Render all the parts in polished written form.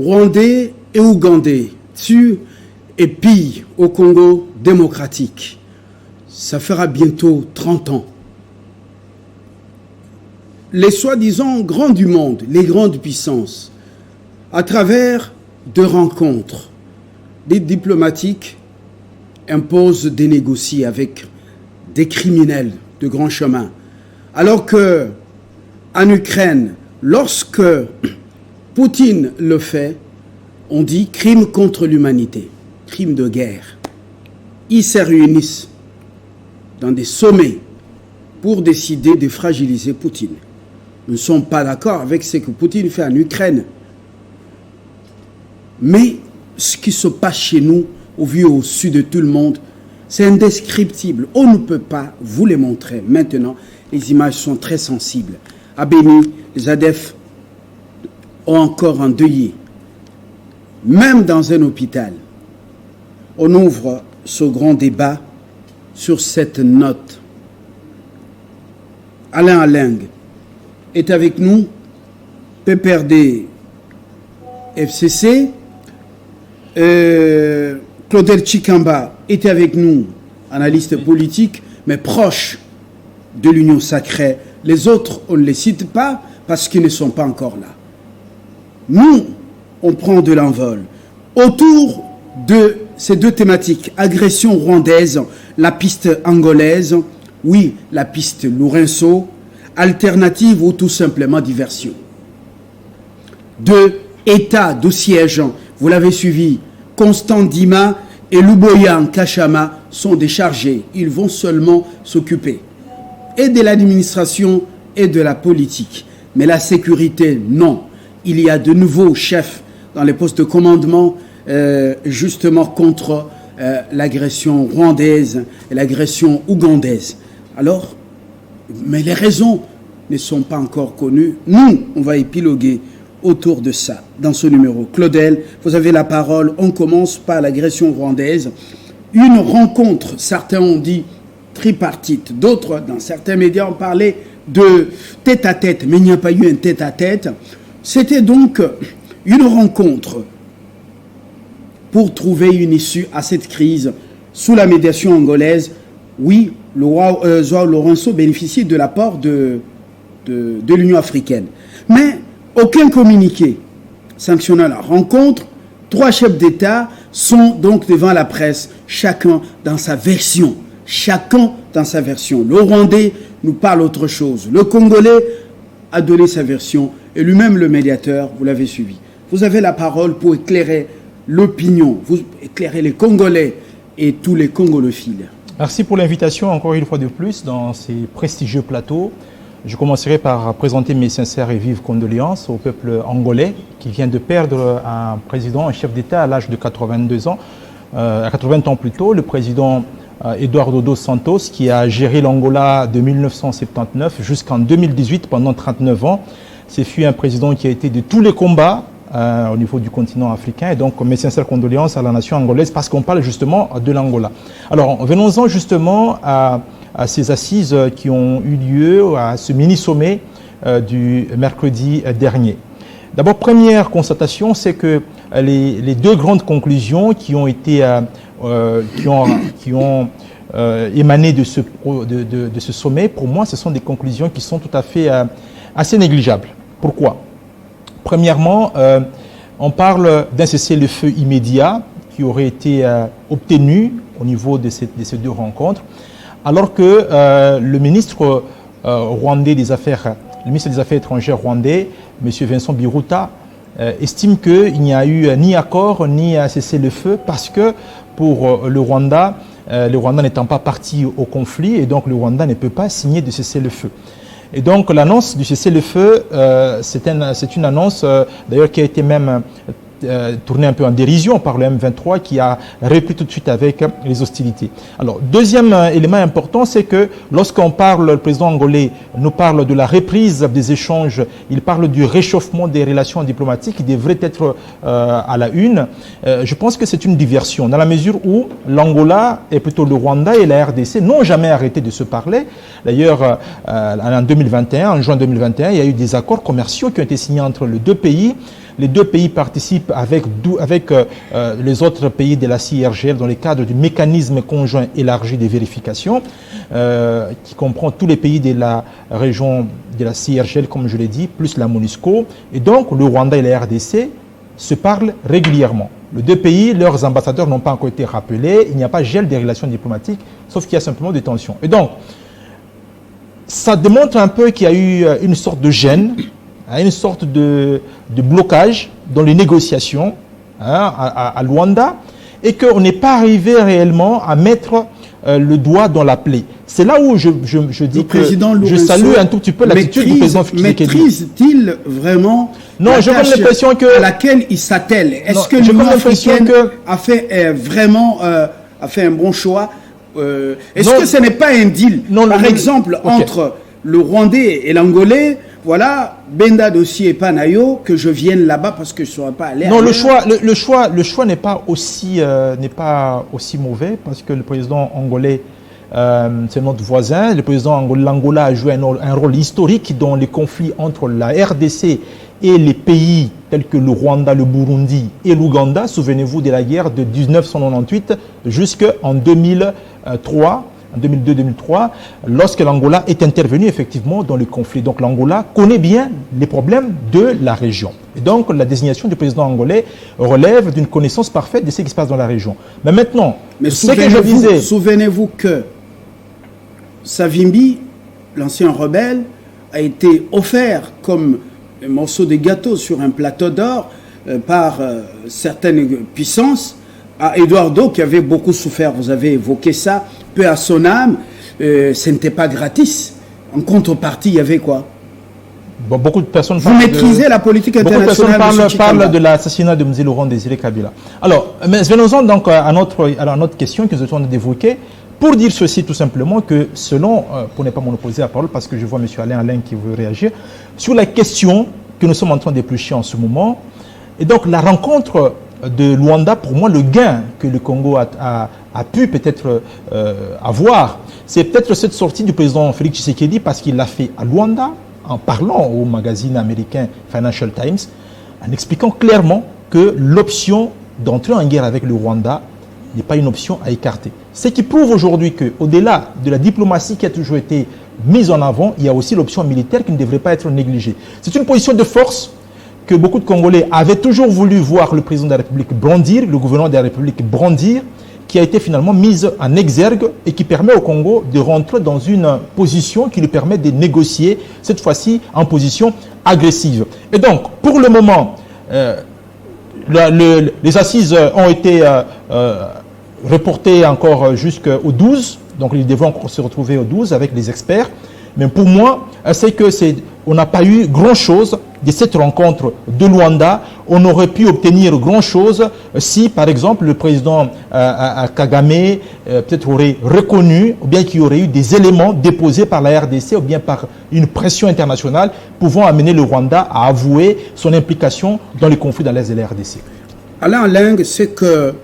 Rwandais et Ougandais tuent et pillent au Congo démocratique. Ça fera bientôt 30 ans. Les soi-disant grands du monde, les grandes puissances, à travers de rencontres, des diplomatiques imposent de négocier avec des criminels de grand chemin. Alors que en Ukraine, lorsque Poutine le fait, on dit crime contre l'humanité, crime de guerre. Ils se réunissent dans des sommets pour décider de fragiliser Poutine. Nous ne sommes pas d'accord avec ce que Poutine fait en Ukraine. Mais ce qui se passe chez nous, au vu au sud de tout le monde, c'est indescriptible. On ne peut pas vous les montrer. Maintenant, les images sont très sensibles. À Béni, les ADF ont encore endeuillé. Même dans un hôpital, on ouvre ce grand débat sur cette note. Alain Aling est avec nous, PPRD FCC, Claudel Chikamba est avec nous, analyste politique, mais proche de l'Union sacrée. Les autres, on ne les cite pas parce qu'ils ne sont pas encore là. Nous, on prend de l'envol. Autour de ces deux thématiques, agression rwandaise, la piste angolaise, oui, la piste Lourenço, alternative ou tout simplement diversion. Deux états de siège, vous l'avez suivi, Constant Dima et Luboyan Kachama sont déchargés. Ils vont seulement s'occuper et de l'administration et de la politique. Mais la sécurité, non. Il y a de nouveaux chefs dans les postes de commandement, justement contre l'agression rwandaise et l'agression ougandaise. Alors, mais les raisons ne sont pas encore connues. Nous, on va épiloguer autour de ça, dans ce numéro. Claudel, vous avez la parole. On commence par l'agression rwandaise. Une rencontre, certains ont dit tripartite, d'autres, dans certains médias, ont parlé de tête-à-tête, mais il n'y a pas eu un tête-à-tête. C'était donc une rencontre pour trouver une issue à cette crise sous la médiation angolaise. Oui, le roi João Lourenço bénéficiait de l'apport de l'Union africaine. Mais aucun communiqué sanctionnant la rencontre. 3 chefs d'État sont donc devant la presse, chacun dans sa version. Chacun dans sa version. Le Rwandais nous parle autre chose. Le Congolais a donné sa version et lui-même le médiateur, vous l'avez suivi. Vous avez la parole pour éclairer l'opinion, vous éclairez les Congolais et tous les congolophiles. Merci pour l'invitation encore une fois de plus dans ces prestigieux plateaux. Je commencerai par présenter mes sincères et vives condoléances au peuple angolais qui vient de perdre un président, un chef d'État à l'âge de 82 ans, à 80 ans plus tôt, le président Eduardo dos Santos, qui a géré l'Angola de 1979 jusqu'en 2018 pendant 39 ans. Ce fut un président qui a été de tous les combats au niveau du continent africain. Et donc, mes sincères condoléances à la nation angolaise parce qu'on parle justement de l'Angola. Alors, venons-en justement à ces assises qui ont eu lieu, à ce mini-sommet du mercredi dernier. D'abord, première constatation, c'est que les 2 grandes conclusions qui ont été émané de ce sommet, pour moi, ce sont des conclusions qui sont tout à fait assez négligeables. Pourquoi? Premièrement, on parle d'un cessez-le-feu immédiat qui aurait été obtenu au niveau de ces 2 rencontres, alors que le ministre rwandais des Affaires, le ministre des Affaires étrangères rwandais, M. Vincent Biruta, estime qu'il n'y a eu ni accord ni cessez-le-feu parce que pour le Rwanda n'étant pas parti au conflit et donc le Rwanda ne peut pas signer de cessez-le-feu. Et donc l'annonce du cessez-le-feu, c'est une annonce d'ailleurs qui a été même tournée un peu en dérision par le M23 qui a repris tout de suite avec les hostilités. Alors deuxième élément important, c'est que lorsqu'on parle, le président angolais nous parle de la reprise des échanges, il parle du réchauffement des relations diplomatiques qui devrait être à la une. Je pense que c'est une diversion dans la mesure où l'Angola et plutôt le Rwanda et la RDC n'ont jamais arrêté de se parler. D'ailleurs, en 2021, en juin 2021, il y a eu des accords commerciaux qui ont été signés entre les 2 pays. les deux pays participent avec les autres pays de la CIRGL dans le cadre du mécanisme conjoint élargi de vérification qui comprend tous les pays de la région de la CIRGL, comme je l'ai dit, plus la MONUSCO. Et donc, le Rwanda et la RDC se parlent régulièrement. Les deux pays, leurs ambassadeurs n'ont pas encore été rappelés. Il n'y a pas gel des relations diplomatiques, sauf qu'il y a simplement des tensions. Et donc, ça démontre un peu qu'il y a eu une sorte de gêne, une sorte de blocage dans les négociations à Luanda, et qu'on n'est pas arrivé réellement à mettre le doigt dans la plaie. C'est là où je dis que je salue un tout petit peu l'attitude du président Tshisekedi. Maîtrise-t-il vraiment non, j'ai comme l'impression que à laquelle il s'attelle? Est-ce que l'Union africaine a fait vraiment a fait un bon choix? Est-ce que ce n'est pas un deal, par exemple, entre le Rwandais et l'Angolais? Voilà, Benda dossier et Panayo, que je vienne là-bas parce que je ne serais pas allé. Non, le choix n'est pas aussi mauvais parce que le président angolais, c'est notre voisin. Le président l'Angola a joué un rôle historique dans les conflits entre la RDC et les pays tels que le Rwanda, le Burundi et l'Ouganda. Souvenez-vous de la guerre de 1998 jusqu'en 2003. En 2002-2003, lorsque l'Angola est intervenu effectivement dans le conflit. Donc l'Angola connaît bien les problèmes de la région. Et donc la désignation du président angolais relève d'une connaissance parfaite de ce qui se passe dans la région. Mais maintenant, ce que je disais... Souvenez-vous que Savimbi, l'ancien rebelle, a été offert comme un morceau de gâteau sur un plateau d'or par certaines puissances à Eduardo qui avait beaucoup souffert. Vous avez évoqué ça. Peu à son âme, ce n'était pas gratis. En contrepartie, il y avait quoi? Bon, beaucoup de personnes Vous maîtrisez la politique internationale. Beaucoup de personnes parlent de l'assassinat de M. Laurent Désiré Kabila. Alors, mais venons-en donc à notre question que nous sommes d'évoquer, pour dire ceci tout simplement que selon, pour ne pas monopoliser la parole, parce que je vois M. Alain qui veut réagir, sur la question que nous sommes en train d'éplucher en ce moment, et donc la rencontre de Luanda, pour moi, le gain que le Congo a pu peut-être avoir, c'est peut-être cette sortie du président Félix Tshisekedi parce qu'il l'a fait à Luanda, en parlant au magazine américain Financial Times, en expliquant clairement que l'option d'entrer en guerre avec le Rwanda n'est pas une option à écarter. Ce qui prouve aujourd'hui qu'au-delà de la diplomatie qui a toujours été mise en avant, il y a aussi l'option militaire qui ne devrait pas être négligée. C'est une position de force que beaucoup de Congolais avaient toujours voulu voir le président de la République brandir, le gouvernement de la République brandir, qui a été finalement mise en exergue et qui permet au Congo de rentrer dans une position qui lui permet de négocier, cette fois-ci en position agressive. Et donc, pour le moment, les assises ont été reportées encore jusqu'au 12, donc ils devront encore se retrouver au 12 avec les experts. Mais pour moi, c'est que on n'a pas eu grand-chose de cette rencontre de Luanda. On aurait pu obtenir grand-chose si, par exemple, le président Kagame peut-être aurait reconnu, ou bien qu'il y aurait eu des éléments déposés par la RDC, ou bien par une pression internationale pouvant amener le Rwanda à avouer son implication dans les conflits dans l'Est de la RDC. Alain Lang, ce que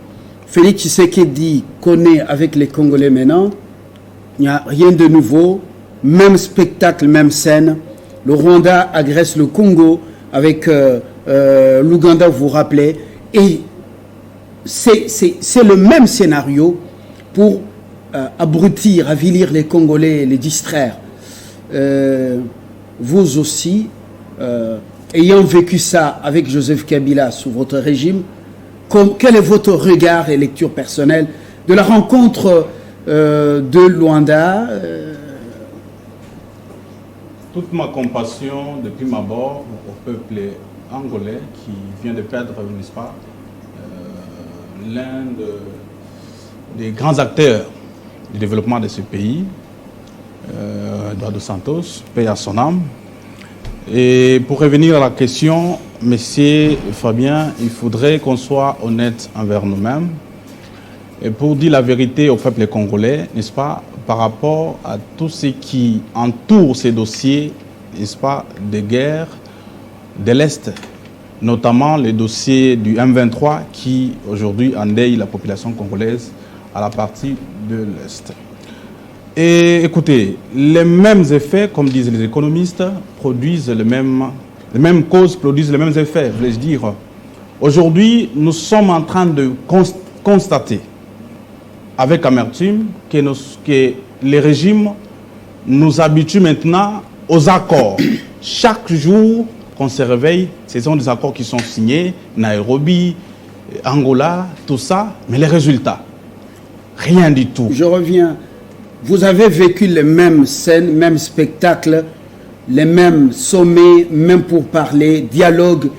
Félix Tshisekedi connaît avec les Congolais maintenant, il n'y a rien de nouveau. Même spectacle, même scène. Le Rwanda agresse le Congo avec l'Ouganda, vous vous rappelez. Et c'est le même scénario pour abrutir, avilir les Congolais et les distraire. Vous aussi, ayant vécu ça avec Joseph Kabila sous votre régime, quel est votre regard et lecture personnelle de la rencontre de Luanda Toute ma compassion depuis ma mort au peuple angolais qui vient de perdre, n'est-ce pas, l'un des grands acteurs du développement de ce pays, Eduardo Santos, paix à son âme. Et pour revenir à la question, Monsieur Fabien, il faudrait qu'on soit honnête envers nous-mêmes et pour dire la vérité au peuple congolais, n'est-ce pas, par rapport à tout ce qui entoure ces dossiers, n'est-ce pas, de guerre de l'Est, notamment les dossiers du M23 qui aujourd'hui endeuille la population congolaise à la partie de l'Est. Et écoutez, les mêmes effets, comme disent les économistes, produisent le même les mêmes causes produisent les mêmes effets, voulais-je dire. Aujourd'hui, nous sommes en train de constater avec amertume que les régimes nous habituent maintenant aux accords. Chaque jour qu'on se réveille, ce sont des accords qui sont signés, Nairobi, Angola, tout ça, mais les résultats, rien du tout. Je reviens. Vous avez vécu les mêmes scènes, mêmes spectacles, les mêmes sommets, même pour parler, dialogue.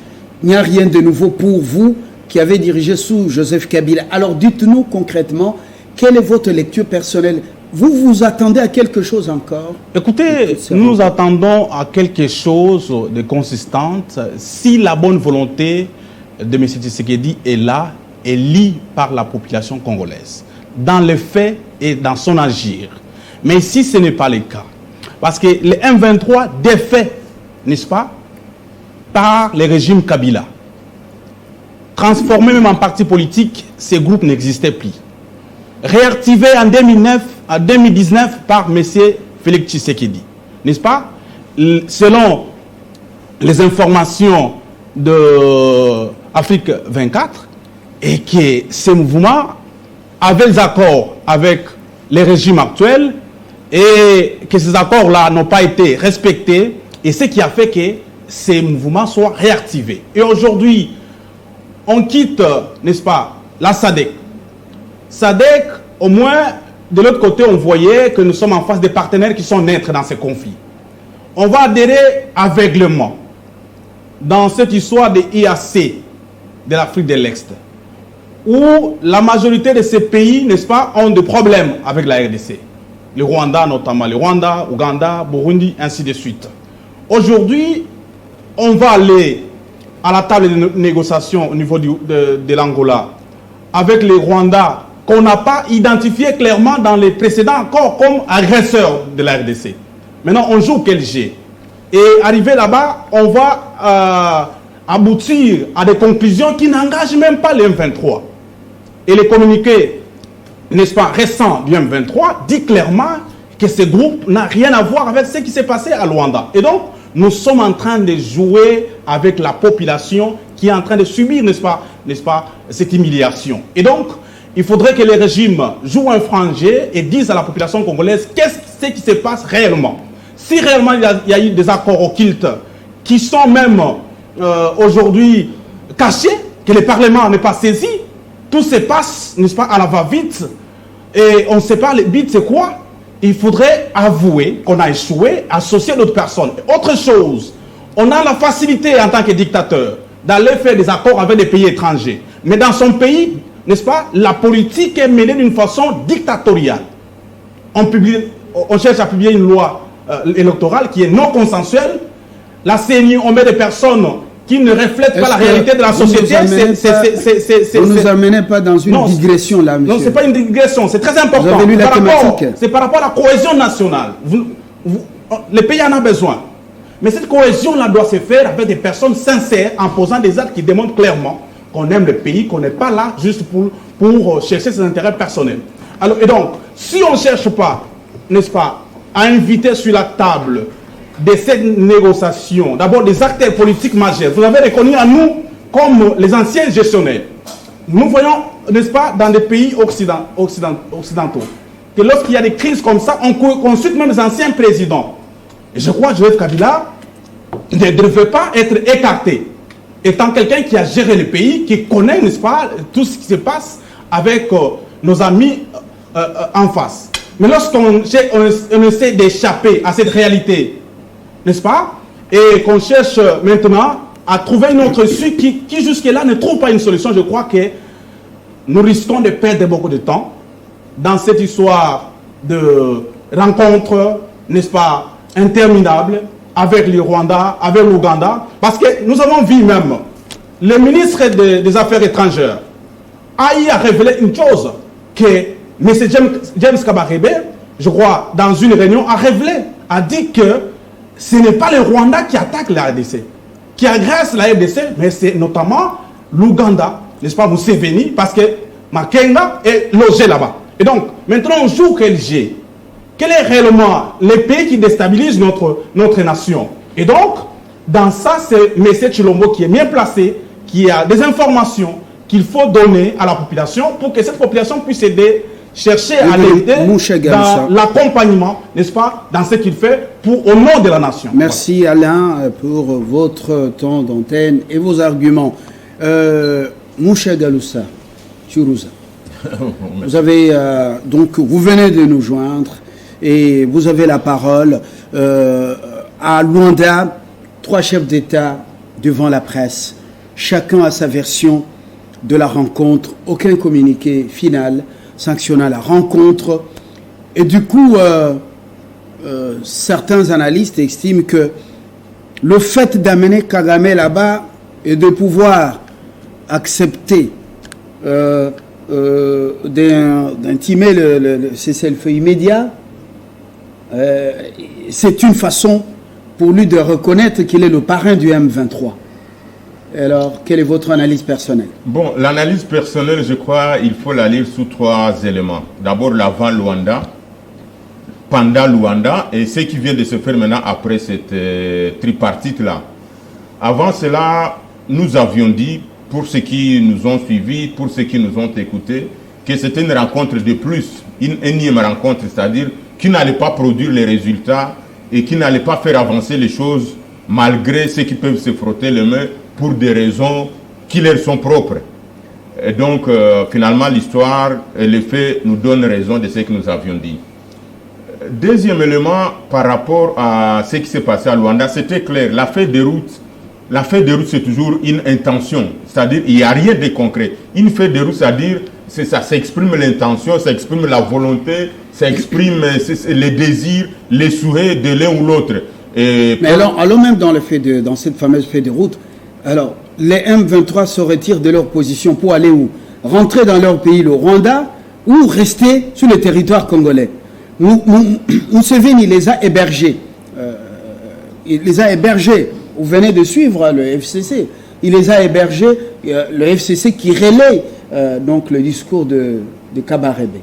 Il n'y a rien de nouveau pour vous qui avez dirigé sous Joseph Kabila. Alors dites-nous concrètement, quelle est votre lecture personnelle? Vous vous attendez à quelque chose encore? Écoutez, nous attendons à quelque chose de consistant si la bonne volonté de M. Tshisekedi est là et lie par la population congolaise, dans les faits et dans son agir. Mais si ce n'est pas le cas, parce que les M23 défaits, n'est-ce pas, par les régimes Kabila, transformés même en parti politique, ces groupes n'existaient plus. Réactivés en 2019 par M. Félix Tshisekedi, n'est-ce pas? Selon les informations de Afrique 24, et que ces mouvements avaient des accords avec les régimes actuels et que ces accords-là n'ont pas été respectés, et ce qui a fait que ces mouvements soient réactivés. Et aujourd'hui, on quitte, n'est-ce pas, la SADC. SADC, au moins, de l'autre côté, on voyait que nous sommes en face des partenaires qui sont neutres dans ces conflits. On va adhérer aveuglément dans cette histoire de IAC de l'Afrique de l'Est, où la majorité de ces pays, n'est-ce pas, ont des problèmes avec la RDC. Le Rwanda notamment, le Rwanda, Ouganda, Burundi, ainsi de suite. Aujourd'hui, on va aller à la table de négociation au niveau de l'Angola avec les Rwandais qu'on n'a pas identifié clairement dans les précédents accords comme agresseurs de la RDC. Maintenant, on joue quel jeu? Et arrivé là-bas, on va aboutir à des conclusions qui n'engagent même pas les M23. Et les communiqués, n'est-ce pas, récents du M23 dit clairement que ce groupe n'a rien à voir avec ce qui s'est passé à Luanda. Et donc, nous sommes en train de jouer avec la population qui est en train de subir, n'est-ce pas, cette humiliation. Et donc, il faudrait que les régimes jouent un franc jeu et disent à la population congolaise qu'est-ce qui se passe réellement. Si réellement il y a eu des accords occultes qui sont même aujourd'hui cachés, que le Parlement n'est pas saisi, tout se passe, n'est-ce pas, à la va-vite, et on ne sait pas le but c'est quoi. Il faudrait avouer qu'on a échoué, associer d'autres personnes. Autre chose, on a la facilité en tant que dictateur d'aller faire des accords avec des pays étrangers. Mais dans son pays, n'est-ce pas, la politique est menée d'une façon dictatoriale. On cherche à publier une loi électorale qui est non consensuelle. La CENI, on met des personnes qui ne reflètent pas la réalité de la société. Vous ne nous amenez pas dans une digression là, monsieur. Non, ce n'est pas une digression, c'est très important. Vous avez lu la thématique. C'est par rapport à la cohésion nationale. Le pays en a besoin. Mais cette cohésion-là doit se faire avec des personnes sincères, en posant des actes qui démontrent clairement qu'on aime le pays, qu'on n'est pas là juste pour chercher ses intérêts personnels. Alors, et donc, si on ne cherche pas, n'est-ce pas, à inviter sur la table de cette négociation, d'abord des acteurs politiques majeurs, vous avez reconnu à nous comme les anciens gestionnaires. Nous voyons, n'est-ce pas, dans des pays occidentaux, que lorsqu'il y a des crises comme ça, on consulte même les anciens présidents. Et je crois que Joseph Kabila ne devait pas être écarté, étant quelqu'un qui a géré le pays, qui connaît, n'est-ce pas, tout ce qui se passe avec nos amis en face. Mais lorsqu'on essaie d'échapper à cette réalité, n'est-ce pas, et qu'on cherche maintenant à trouver une autre issue qui jusque-là ne trouve pas une solution, je crois que nous risquons de perdre beaucoup de temps dans cette histoire de rencontres, n'est-ce pas, interminables avec le Rwanda, avec l'Ouganda, parce que nous avons vu même le ministre des Affaires étrangères a révélé une chose, que M. James Kabarebe, je crois, dans une réunion, a dit que ce n'est pas le Rwanda qui attaque la RDC, qui agresse la RDC, mais c'est notamment l'Ouganda, n'est-ce pas, Museveni, parce que Makenga est logé là-bas. Et donc, maintenant, on joue quel jeu? Quel est réellement les pays qui déstabilisent notre nation? Et donc, dans ça, c'est M. Tshilombo qui est bien placé, qui a des informations qu'il faut donner à la population pour que cette population puisse aider, chercher à l'aider dans l'accompagnement, n'est-ce pas, dans ce qu'il fait au nom de la nation. Merci Alain pour votre temps d'antenne et vos arguments. Moucha Galoussa, Churuza, vous avez donc vous venez de nous joindre et vous avez la parole. À Luanda, 3 chefs d'État devant la presse, chacun a sa version de la rencontre, aucun communiqué final sanctionnant la rencontre. Et du coup, certains analystes estiment que le fait d'amener Kagame là-bas et de pouvoir accepter d'intimer le cessez-le-feu immédiat, c'est une façon pour lui de reconnaître qu'il est le parrain du M23. Alors, quelle est votre analyse personnelle? Bon, l'analyse personnelle, je crois, il faut la lire sous 3 éléments. D'abord, l'avant Luanda, pendant Luanda, et ce qui vient de se faire maintenant après cette tripartite-là. Avant cela, nous avions dit, pour ceux qui nous ont suivis, pour ceux qui nous ont écoutés, que c'était une rencontre de plus, une énième rencontre, c'est-à-dire qui n'allait pas produire les résultats et qui n'allait pas faire avancer les choses malgré ceux qui peuvent se frotter les mains pour des raisons qui leur sont propres. Et donc, finalement, l'histoire et les faits nous donnent raison de ce que nous avions dit. Deuxième élément, par rapport à ce qui s'est passé à Luanda, c'était clair. La feuille de route, c'est toujours une intention. C'est-à-dire, il n'y a rien de concret. Une feuille de route, c'est-à-dire, ça exprime l'intention, ça exprime la volonté, ça exprime les désirs, les souhaits de l'un ou l'autre. Mais alors même dans cette fameuse feuille de route, alors, les M23 se retirent de leur position pour aller où? Rentrer dans leur pays, le Rwanda, ou rester sur le territoire congolais. Museveni les a hébergés. Il les a hébergés. Vous venez de suivre le FCC. Il les a hébergés, le FCC qui relaie donc le discours de Kabarebe.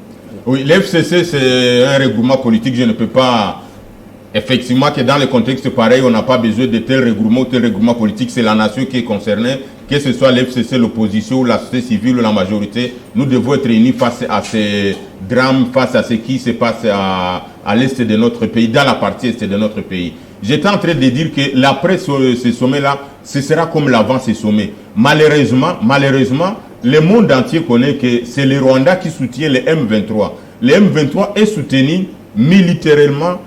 Oui, le FCC, c'est un regroupement politique. Je ne peux pas... Effectivement, que dans le contexte pareil, on n'a pas besoin de tel regroupement politique. C'est la nation qui est concernée, que ce soit l'FCC, l'opposition, la société civile ou la majorité. Nous devons être unis face à ces drames, face à ce qui se passe à l'est de notre pays, dans la partie est de notre pays. J'étais en train de dire que l'après ce sommet-là, ce sera comme l'avant ce sommet. Malheureusement, le monde entier connaît que c'est le Rwanda qui soutient le M23. Le M23 est soutenu militairement,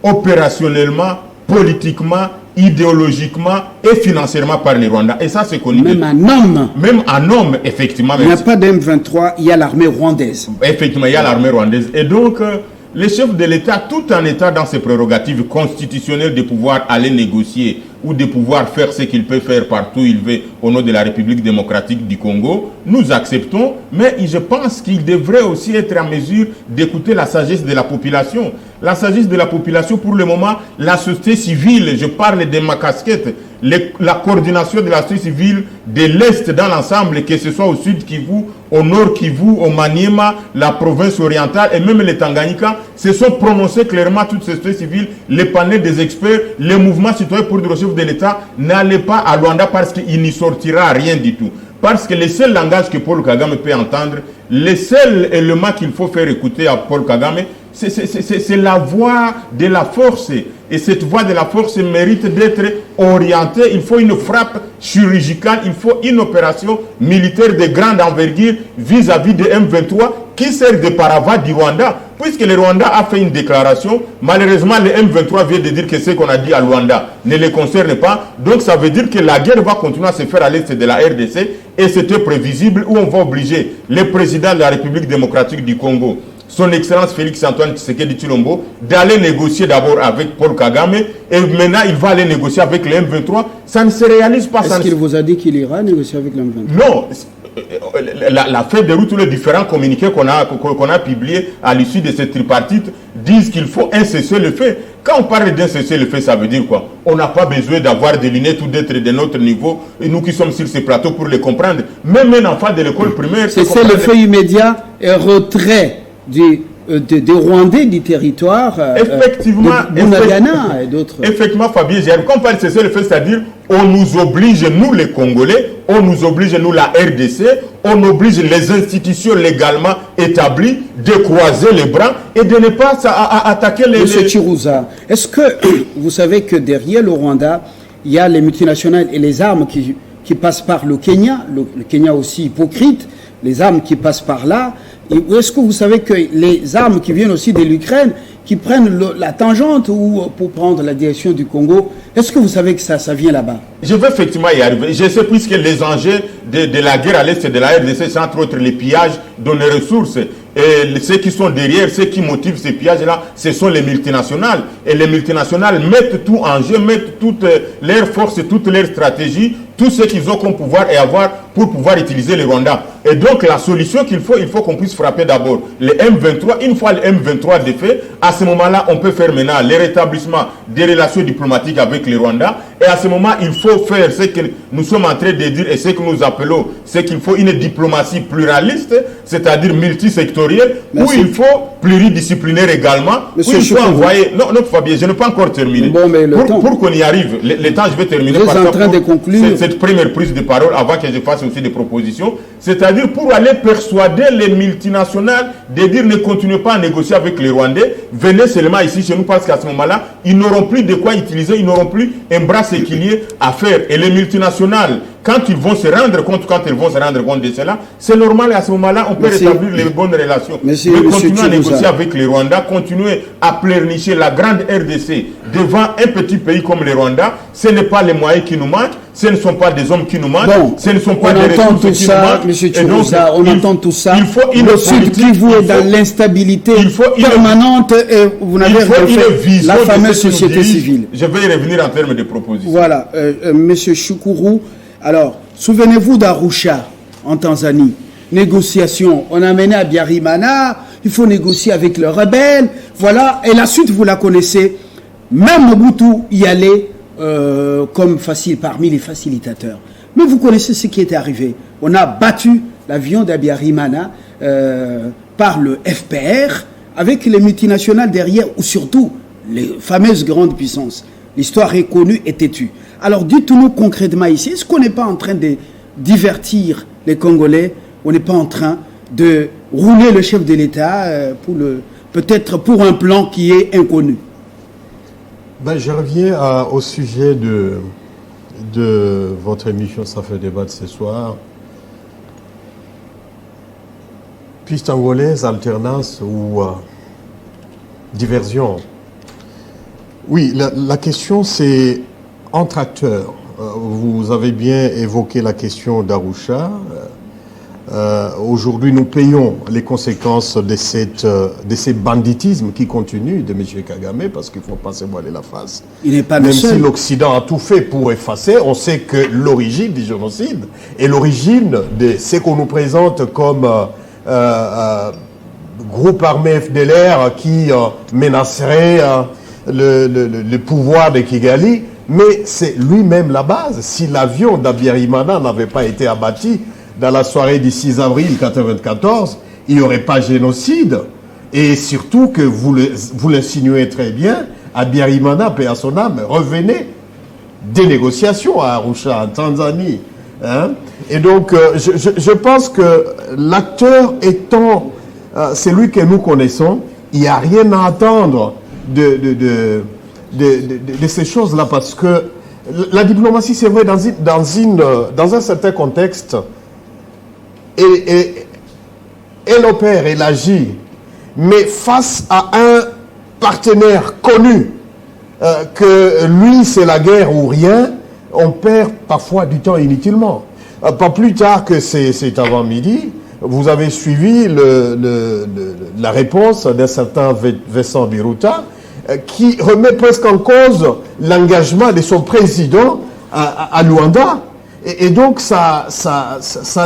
opérationnellement, politiquement, idéologiquement et financièrement par les Rwandais. Et ça, c'est connu. Même un homme. Même un homme, effectivement. Il n'y a pas d'M23, il y a l'armée rwandaise. Effectivement, il y a l'armée rwandaise. Et donc, les chefs de l'État, tout en étant dans ses prérogatives constitutionnelles de pouvoir aller négocier ou de pouvoir faire ce qu'il peut faire partout où il veut au nom de la République démocratique du Congo, nous acceptons, mais je pense qu'il devrait aussi être en mesure d'écouter la sagesse de la population. La sagesse de la population, pour le moment, la société civile, je parle de ma casquette, la coordination de la société civile de l'Est dans l'ensemble, que ce soit au sud Kivu, au nord Kivu, au Maniema, la province orientale et même les Tanganyika, se sont prononcés clairement, toutes ces sociétés civiles, les panels des experts, les mouvements citoyens pour dire au chef de l'État, n'allez pas à Luanda parce qu'il n'y sortira rien du tout. Parce que le seul langage que Paul Kagame peut entendre, le seul élément qu'il faut faire écouter à Paul Kagame, c'est la voix de la force. Et cette voix de la force mérite d'être orientée. Il faut une frappe chirurgicale, il faut une opération militaire de grande envergure vis-à-vis de M23 qui sert de paravent du Rwanda. Puisque le Rwanda a fait une déclaration, malheureusement le M23 vient de dire que ce qu'on a dit à Luanda ne les concerne pas. Donc ça veut dire que la guerre va continuer à se faire à l'est de la RDC et c'était prévisible où on va obliger le président de la République démocratique du Congo, son Excellence Félix-Antoine Tshisekedi Tshilombo, d'aller négocier d'abord avec Paul Kagame et maintenant il va aller négocier avec le M23. Ça ne se réalise pas. Est-ce qu'il vous a dit qu'il ira négocier avec le M23? Non. La feuille de route, tous les différents communiqués qu'on a publiés à l'issue de cette tripartite disent qu'il faut un cessez-le-feu. Quand on parle d'un cessez-le-feu, ça veut dire quoi? On n'a pas besoin d'avoir des lunettes ou d'être de notre niveau, et nous qui sommes sur ces plateaux pour les comprendre. Même un enfant de l'école primaire... Cessez-le-feu immédiat et retrait du des Rwandais du territoire effectivement, de Bunagana et d'autres. Effectivement, Fabien, quand on parle de cessez le feu, c'est-à-dire on nous oblige, nous les Congolais, on nous oblige, nous la RDC, on oblige les institutions légalement établies de croiser les bras et de ne pas attaquer les... Monsieur Chirouza, est-ce que vous savez que derrière le Rwanda, il y a les multinationales et les armes qui passent par le Kenya, le Kenya aussi hypocrite, les armes qui passent par là. Et est-ce que vous savez que les armes qui viennent aussi de l'Ukraine, qui prennent la tangente ou pour prendre la direction du Congo, est-ce que vous savez que ça vient là-bas? Je veux effectivement y arriver. Je sais puisque les enjeux de la guerre à l'est de la RDC, c'est entre autres les pillages de nos ressources. Et ceux qui sont derrière, ceux qui motivent ces pillages-là, ce sont les multinationales. Et les multinationales mettent tout en jeu, mettent toutes leurs forces, toutes leurs stratégies, tout ce qu'ils ont comme pouvoir et avoir pour pouvoir utiliser les Rwandais. Et donc la solution qu'il faut, il faut qu'on puisse frapper d'abord les M23. Une fois les M23 défaits, à ce moment-là, on peut faire maintenant le rétablissement des relations diplomatiques avec les Rwandais. Et à ce moment, il faut faire ce que nous sommes en train de dire et ce que nous appelons, c'est qu'il faut une diplomatie pluraliste, c'est-à-dire multisectorielle, où il faut pluridisciplinaire également, Monsieur où il faut envoyer... Non, Fabien, je n'ai pas encore terminé. Bon, mais pour qu'on y arrive, le temps, je vais terminer par en train de conclure cette première prise de parole avant que je fasse aussi des propositions. C'est-à-dire pour aller persuader les multinationales de dire ne continuez pas à négocier avec les Rwandais, venez seulement ici chez nous parce qu'à ce moment-là, ils n'auront plus de quoi utiliser, ils n'auront plus un bras séquilier à faire. Et les multinationales, quand ils vont se rendre compte de cela, c'est normal et à ce moment-là, on peut rétablir les bonnes relations. Mais continuer à négocier avec les Rwandais, continuer à pleurnicher la grande RDC devant un petit pays comme les Rwandais, ce n'est pas les moyens qui nous manquent, ce ne sont pas des hommes qui nous manquent, ce ne sont pas des ressources qui nous manquent. Monsieur Chirouza, on entend tout ça. Il faut une le Sud Kivu est dans l'instabilité permanente et vous n'avez rien fait. La fameuse société civile. Je vais y revenir en termes de propositions. Voilà, Monsieur Choukourou. Alors, souvenez-vous d'Arusha, en Tanzanie. Négociation. On a mené à Biarimana, il faut négocier avec les rebelles. Voilà, et la suite, vous la connaissez. Même Mobutu y allait comme parmi les facilitateurs. Mais vous connaissez ce qui était arrivé. On a battu l'avion d'Abiyarimana par le FPR, avec les multinationales derrière, ou surtout les fameuses grandes puissances. L'histoire est connue et têtue. Alors dites-nous concrètement ici, est-ce qu'on n'est pas en train de divertir les Congolais? On n'est pas en train de rouler le chef de l'État peut-être pour un plan qui est inconnu? Je reviens au sujet de votre émission Ça fait débat de ce soir. Piste angolaise, alternance ou diversion. Oui, la question c'est entre acteurs. Vous avez bien évoqué la question d'Arusha. Aujourd'hui, nous payons les conséquences de ces banditismes qui continuent de M. Kagame, parce qu'il ne faut pas se voiler la face. Il n'est pas Même le seul. si l'Occident a tout fait pour effacer, on sait que l'origine du génocide et l'origine de ce qu'on nous présente comme groupe armé FDLR qui menacerait le pouvoir de Kigali, mais c'est lui-même la base. Si l'avion d'Abiyarimana n'avait pas été abattu dans la soirée du 6 avril 1994, il n'y aurait pas génocide. Et surtout que vous l'insinuez très bien, Abiyarimana, paix à son âme, revenait des négociations à Arusha, en Tanzanie. Hein? Et donc, je pense que l'acteur étant celui que nous connaissons, il n'y a rien à attendre de ces choses-là, parce que la diplomatie, c'est vrai, dans un certain contexte, elle opère, elle agit, mais face à un partenaire connu, que lui c'est la guerre ou rien, on perd parfois du temps inutilement. Pas plus tard que c'est avant-midi, vous avez suivi la réponse d'un certain Vincent Biruta, qui remet presque en cause l'engagement de son président à Luanda. Et donc, ça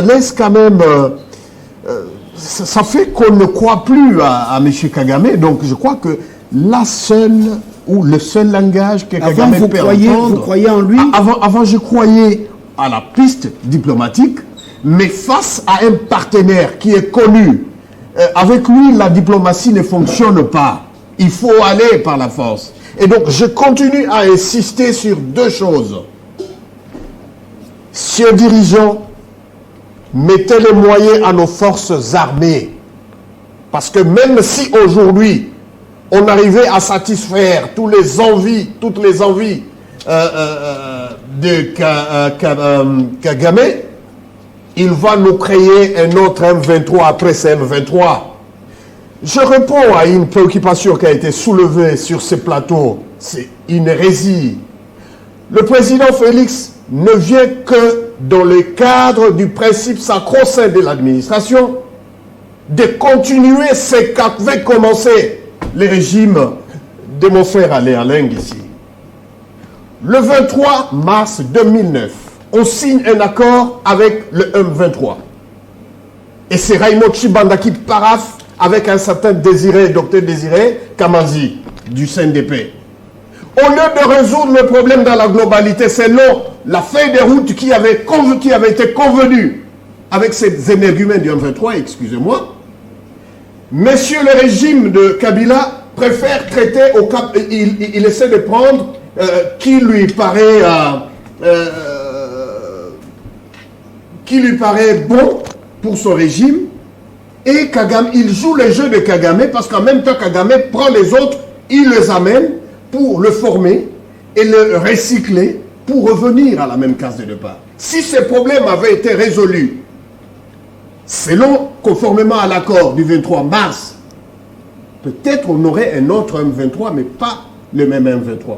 laisse quand même... ça fait qu'on ne croit plus à M. Kagame. Donc, je crois que le seul langage que Kagame peut entendre... Vous croyez en lui? Avant, je croyais à la piste diplomatique, mais face à un partenaire qui est connu avec lui, la diplomatie ne fonctionne pas. Il faut aller par la force. Et donc, je continue à insister sur deux choses. Chers dirigeants, mettez les moyens à nos forces armées. Parce que même si aujourd'hui, on arrivait à satisfaire toutes les envies de Kagame, il va nous créer un autre M23 après ce M23. Je réponds à une préoccupation qui a été soulevée sur ce plateau. C'est une hérésie. Le président Félix ne vient que dans le cadre du principe sacro-saint de l'administration de continuer ce qu'avait commencé le régime de mon frère Alain ici. Le 23 mars 2009, on signe un accord avec le M23. Et c'est Raymond Tshibanda qui paraphe avec un certain docteur Désiré Kamazi du CNDP. Au lieu de résoudre le problème dans la globalité, selon la feuille de route qui avait été convenue avec ces énergumènes du M23, excusez-moi, monsieur le régime de Kabila préfère traiter au cap, il essaie de prendre qui lui paraît bon pour son régime, et Kagame, il joue les jeux de Kagame parce qu'en même temps Kagame prend les autres, il les amène pour le former et le recycler pour revenir à la même case de départ. Si ces problèmes avaient été résolus conformément à l'accord du 23 mars, peut-être on aurait un autre M23, mais pas le même M23.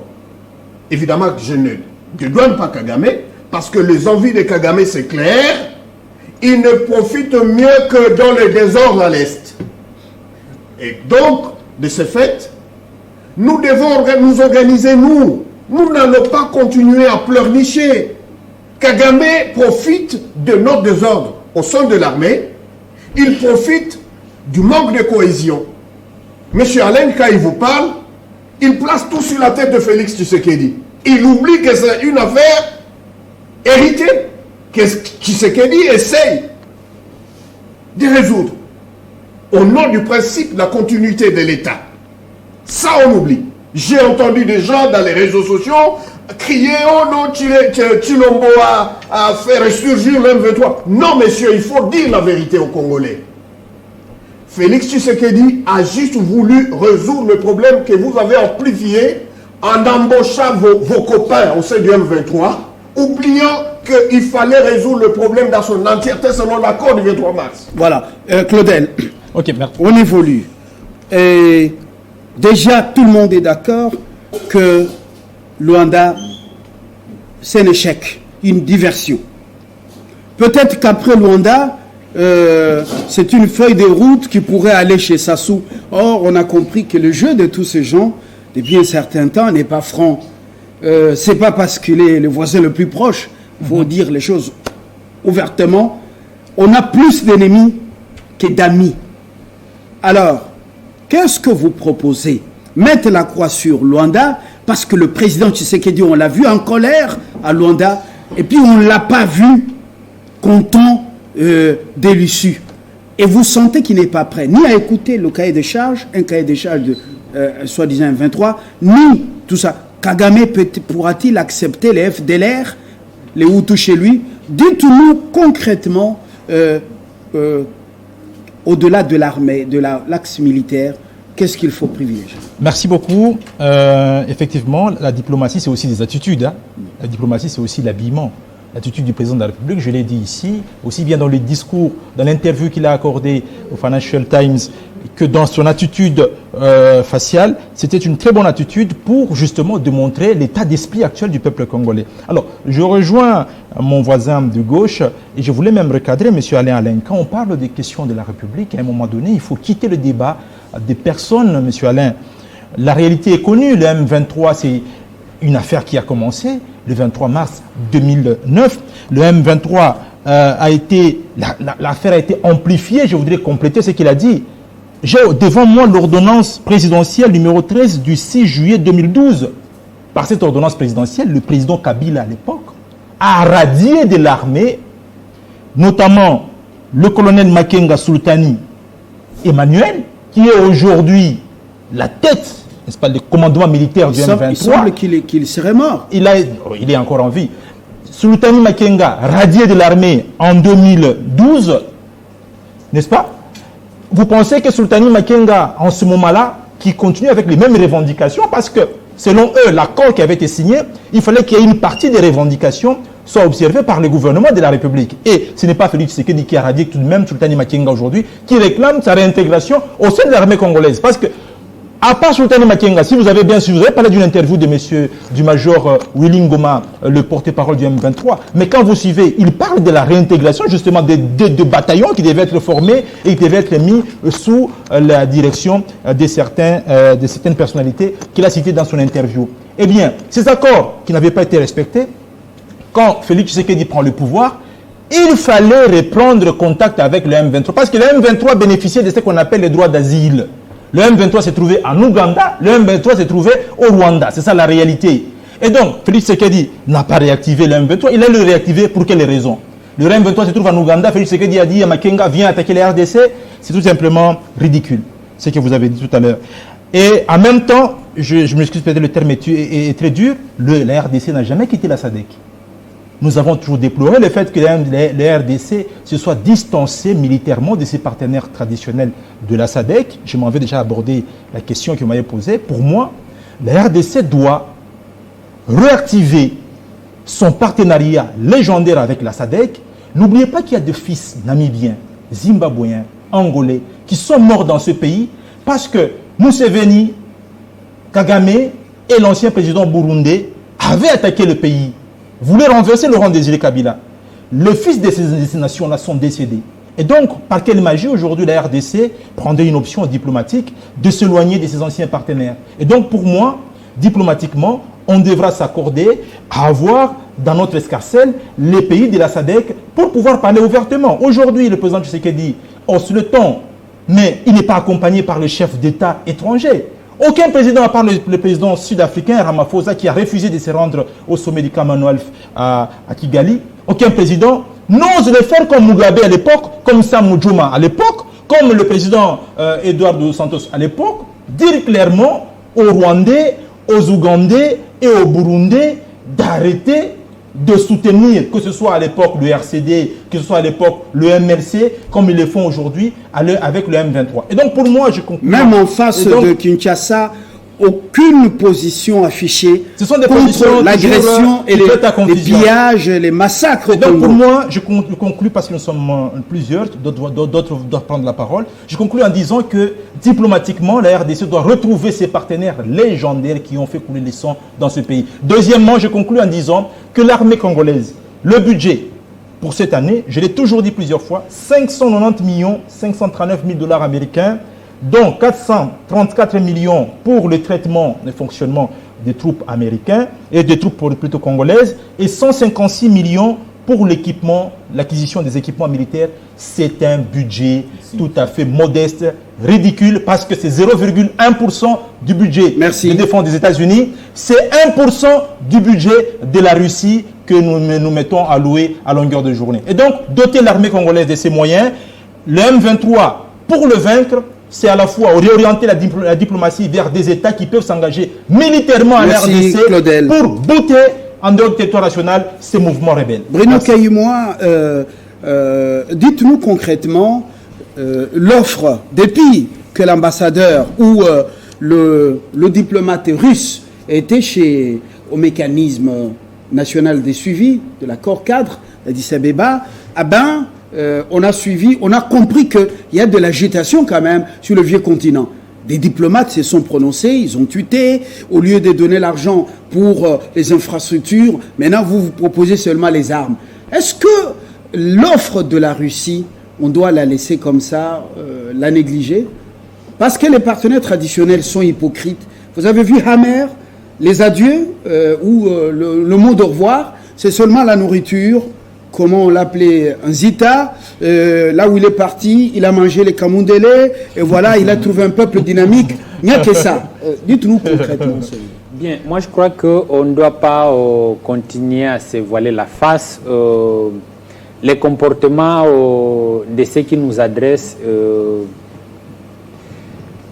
Évidemment que je ne dédouane pas Kagame, parce que les envies de Kagame, c'est clair, il ne profite mieux que dans le désordre à l'Est. Et donc, de ce fait, nous devons nous organiser, nous. Nous n'allons pas continuer à pleurnicher. Kagame profite de notre désordre au sein de l'armée. Il profite du manque de cohésion. Monsieur Alain, quand il vous parle, il place tout sur la tête de Félix Tshisekedi. Il oublie que c'est une affaire héritée, que Tshisekedi essaye de résoudre au nom du principe de la continuité de l'État. Ça, on oublie. J'ai entendu des gens dans les réseaux sociaux crier « Oh non, Chilombo a fait ressurgir l'M23 ». Non, messieurs, il faut dire la vérité aux Congolais. Félix Tshisekedi a juste voulu résoudre le problème que vous avez amplifié en embauchant vos copains au sein du M23, oubliant qu'il fallait résoudre le problème dans son entièreté selon l'accord du 23 mars. Voilà. Claudel, Ok, merci. on évolue. Et déjà, tout le monde est d'accord que Luanda, c'est un échec, une diversion. Peut-être qu'après Luanda, c'est une feuille de route qui pourrait aller chez Sassou. Or, on a compris que le jeu de tous ces gens, depuis un certain temps, n'est pas franc. C'est pas parce qu'il est le voisin le plus proche, il faut dire les choses ouvertement. On a plus d'ennemis que d'amis. Alors, qu'est-ce que vous proposez? Mettre la croix sur Luanda, parce que le président Tshisekedi, on l'a vu en colère à Luanda, et puis on ne l'a pas vu content de l'issue. Et vous sentez qu'il n'est pas prêt, ni à écouter le cahier de charges, un cahier de charges de soi-disant 23, ni tout ça. Kagame pourra-t-il accepter les FDLR, les Hutus chez lui? Dites-nous concrètement, au-delà de l'armée, de l'axe militaire, qu'est-ce qu'il faut privilégier? Merci beaucoup. Effectivement, la diplomatie, c'est aussi des attitudes. Hein. La diplomatie, c'est aussi l'habillement. L'attitude du président de la République, je l'ai dit ici, aussi bien dans les discours, dans l'interview qu'il a accordée au Financial Times, que dans son attitude faciale, c'était une très bonne attitude pour justement démontrer l'état d'esprit actuel du peuple congolais. Alors, je rejoins mon voisin de gauche et je voulais même recadrer M. Alain. Quand on parle des questions de la République, à un moment donné, il faut quitter le débat des personnes, M. Alain. La réalité est connue, le M23, c'est une affaire qui a commencé le 23 mars 2009. Le M23 l'affaire a été amplifiée. Je voudrais compléter ce qu'il a dit. J'ai devant moi l'ordonnance présidentielle numéro 13 du 6 juillet 2012. Par cette ordonnance présidentielle, le président Kabila à l'époque a radié de l'armée, notamment le colonel Makenga Sultani Emmanuel, qui est aujourd'hui la tête, n'est-ce pas, le commandement militaire du M23. Il semble qu'il serait mort. Il est encore en vie. Sultani Makenga, radié de l'armée en 2012, n'est-ce pas? Vous pensez que Sultani Makenga, en ce moment-là, qui continue avec les mêmes revendications, parce que, selon eux, l'accord qui avait été signé, il fallait qu'il y ait une partie des revendications soit observée par le gouvernement de la République. Et ce n'est pas Félix Tshisekedi qui a radié tout de même Sultani Makenga aujourd'hui, qui réclame sa réintégration au sein de l'armée congolaise. Parce que, à part Sultani Makenga, si vous avez bien suivi, vous avez parlé d'une interview de monsieur, du major Willy Ngoma, le porte-parole du M23, mais quand vous suivez, il parle de la réintégration justement des bataillons qui devaient être formés et qui devaient être mis sous la direction de certaines personnalités qu'il a citées dans son interview. Eh bien, ces accords qui n'avaient pas été respectés, quand Félix Tshisekedi prend le pouvoir, il fallait reprendre contact avec le M23, parce que le M23 bénéficiait de ce qu'on appelle les droits d'asile. Le M23 s'est trouvé en Ouganda, le M23 s'est trouvé au Rwanda. C'est ça la réalité. Et donc, Félix Tshisekedi n'a pas réactivé le M23. Il a le réactivé pour quelles raisons? Le M23 se trouve en Ouganda. Félix Tshisekedi a dit à Makenga, viens attaquer les RDC. C'est tout simplement ridicule, ce que vous avez dit tout à l'heure. Et en même temps, je m'excuse peut-être, le terme est très dur, la RDC n'a jamais quitté la SADC. Nous avons toujours déploré le fait que les RDC se soient distancés militairement de ses partenaires traditionnels de la SADC. Je m'en vais déjà aborder la question que vous m'avez posée. Pour moi, la RDC doit réactiver son partenariat légendaire avec la SADC. N'oubliez pas qu'il y a des fils namibiens, zimbabwéens, angolais qui sont morts dans ce pays parce que Museveni, Kagame et l'ancien président burundais avaient attaqué le pays, voulaient renverser Laurent Désiré Kabila. Les fils de ces nations-là sont décédés. Et donc, par quelle magie aujourd'hui la RDC prendrait une option diplomatique de s'éloigner de ses anciens partenaires? Et donc, pour moi, diplomatiquement, on devra s'accorder à avoir dans notre escarcelle les pays de la SADC pour pouvoir parler ouvertement. Aujourd'hui, le président Tshisekedi hausse le ton, mais il n'est pas accompagné par le chef d'État étranger. Aucun président, à part le président sud-africain Ramaphosa, qui a refusé de se rendre au sommet du Commonwealth à Kigali, aucun président n'ose le faire comme Mugabe à l'époque, comme Sam Nujoma à l'époque, comme le président Eduardo dos Santos à l'époque, dire clairement aux Rwandais, aux Ougandais et aux Burundais d'arrêter de soutenir, que ce soit à l'époque le RCD, que ce soit à l'époque le MLC, comme ils le font aujourd'hui avec le M23. Et donc pour moi, je conclue. Même en face de Kinshasa, aucune position affichée contre l'agression et les pillages, les massacres. Et donc pour moi, je conclue parce que nous sommes plusieurs, d'autres doivent prendre la parole. Je conclue en disant que diplomatiquement, la RDC doit retrouver ses partenaires légendaires qui ont fait couler les sangs dans ce pays. Deuxièmement, je conclue en disant que l'armée congolaise, le budget pour cette année, je l'ai toujours dit plusieurs fois, 590 539 000 $ américains, dont 434 millions pour le traitement et fonctionnement des troupes américaines et des troupes plutôt congolaises et 156 millions pour l'équipement, l'acquisition des équipements militaires. C'est un budget tout à fait modeste, ridicule, parce que c'est 0,1% du budget de défense des États-Unis. C'est 1% du budget de la Russie que nous mettons à louer à longueur de journée. Et donc, doter l'armée congolaise de ces moyens, le M23, pour le vaincre, c'est à la fois réorienter la diplomatie vers des États qui peuvent s'engager militairement à l'RDC pour bouter en dehors du territoire national ces mouvements rebelles. Bruno Kayumoa, dites-nous concrètement l'offre, depuis que l'ambassadeur ou le diplomate russe était au mécanisme national des suivis de l'accord cadre d'Addis Abeba, on a suivi, on a compris qu'il y a de l'agitation quand même sur le vieux continent. Des diplomates se sont prononcés, ils ont tweeté, au lieu de donner l'argent pour les infrastructures, maintenant vous proposez seulement les armes. Est-ce que l'offre de la Russie, on doit la laisser comme ça, la négliger? Parce que les partenaires traditionnels sont hypocrites. Vous avez vu Hammer, les adieux ou le mot d'au revoir, c'est seulement la nourriture. Comment on l'appelait, un Zita, là où il est parti, il a mangé les Kamundele, et voilà, il a trouvé un peuple dynamique. Il n'y a que ça. Dites-nous concrètement. Bien, moi je crois qu'on ne doit pas continuer à se voiler la face. Les comportements de ceux qui nous adressent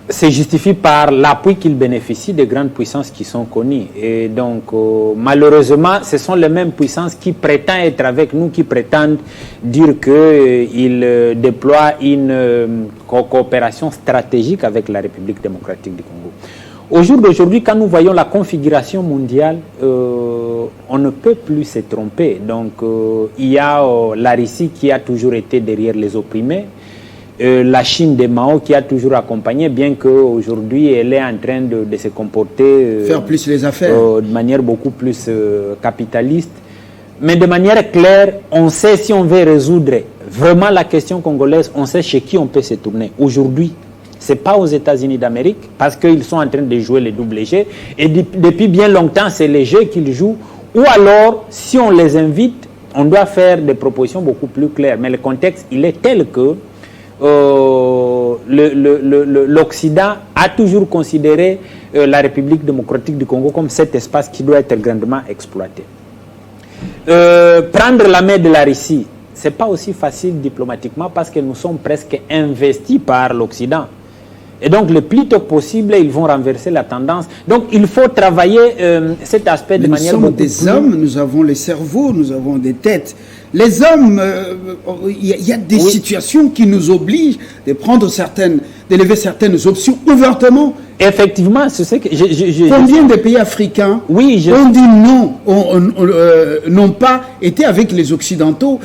se justifie par l'appui qu'ils bénéficient des grandes puissances qui sont connues. Et donc, malheureusement, ce sont les mêmes puissances qui prétendent être avec nous, qui prétendent dire qu'ils déploient une coopération stratégique avec la République démocratique du Congo. Au jour d'aujourd'hui, quand nous voyons la configuration mondiale, on ne peut plus se tromper. Donc, il y a la Russie qui a toujours été derrière les opprimés, la Chine de Mao qui a toujours accompagné, bien qu'aujourd'hui elle est en train de se comporter faire plus les affaires de manière beaucoup plus capitaliste. Mais de manière claire, on sait, si on veut résoudre vraiment la question congolaise, on sait chez qui on peut se tourner. Aujourd'hui, ce n'est pas aux États-Unis d'Amérique, parce qu'ils sont en train de jouer le double jeu, et depuis bien longtemps, c'est les jeux qu'ils jouent. Ou alors, si on les invite, on doit faire des propositions beaucoup plus claires. Mais le contexte, il est tel que l'Occident a toujours considéré la République démocratique du Congo comme cet espace qui doit être grandement exploité. Prendre la main de la Russie, ce n'est pas aussi facile diplomatiquement parce que nous sommes presque investis par l'Occident. Et donc, le plus tôt possible, ils vont renverser la tendance. Donc, il faut travailler cet aspect de manière beaucoup plus... Nous sommes des hommes, nous avons les cerveaux, nous avons des têtes. Les hommes, il y a des situations qui nous obligent de prendre d'élever certaines options ouvertement. Effectivement, c'est ce que... Combien de pays africains ont dit non, n'ont pas été avec les Occidentaux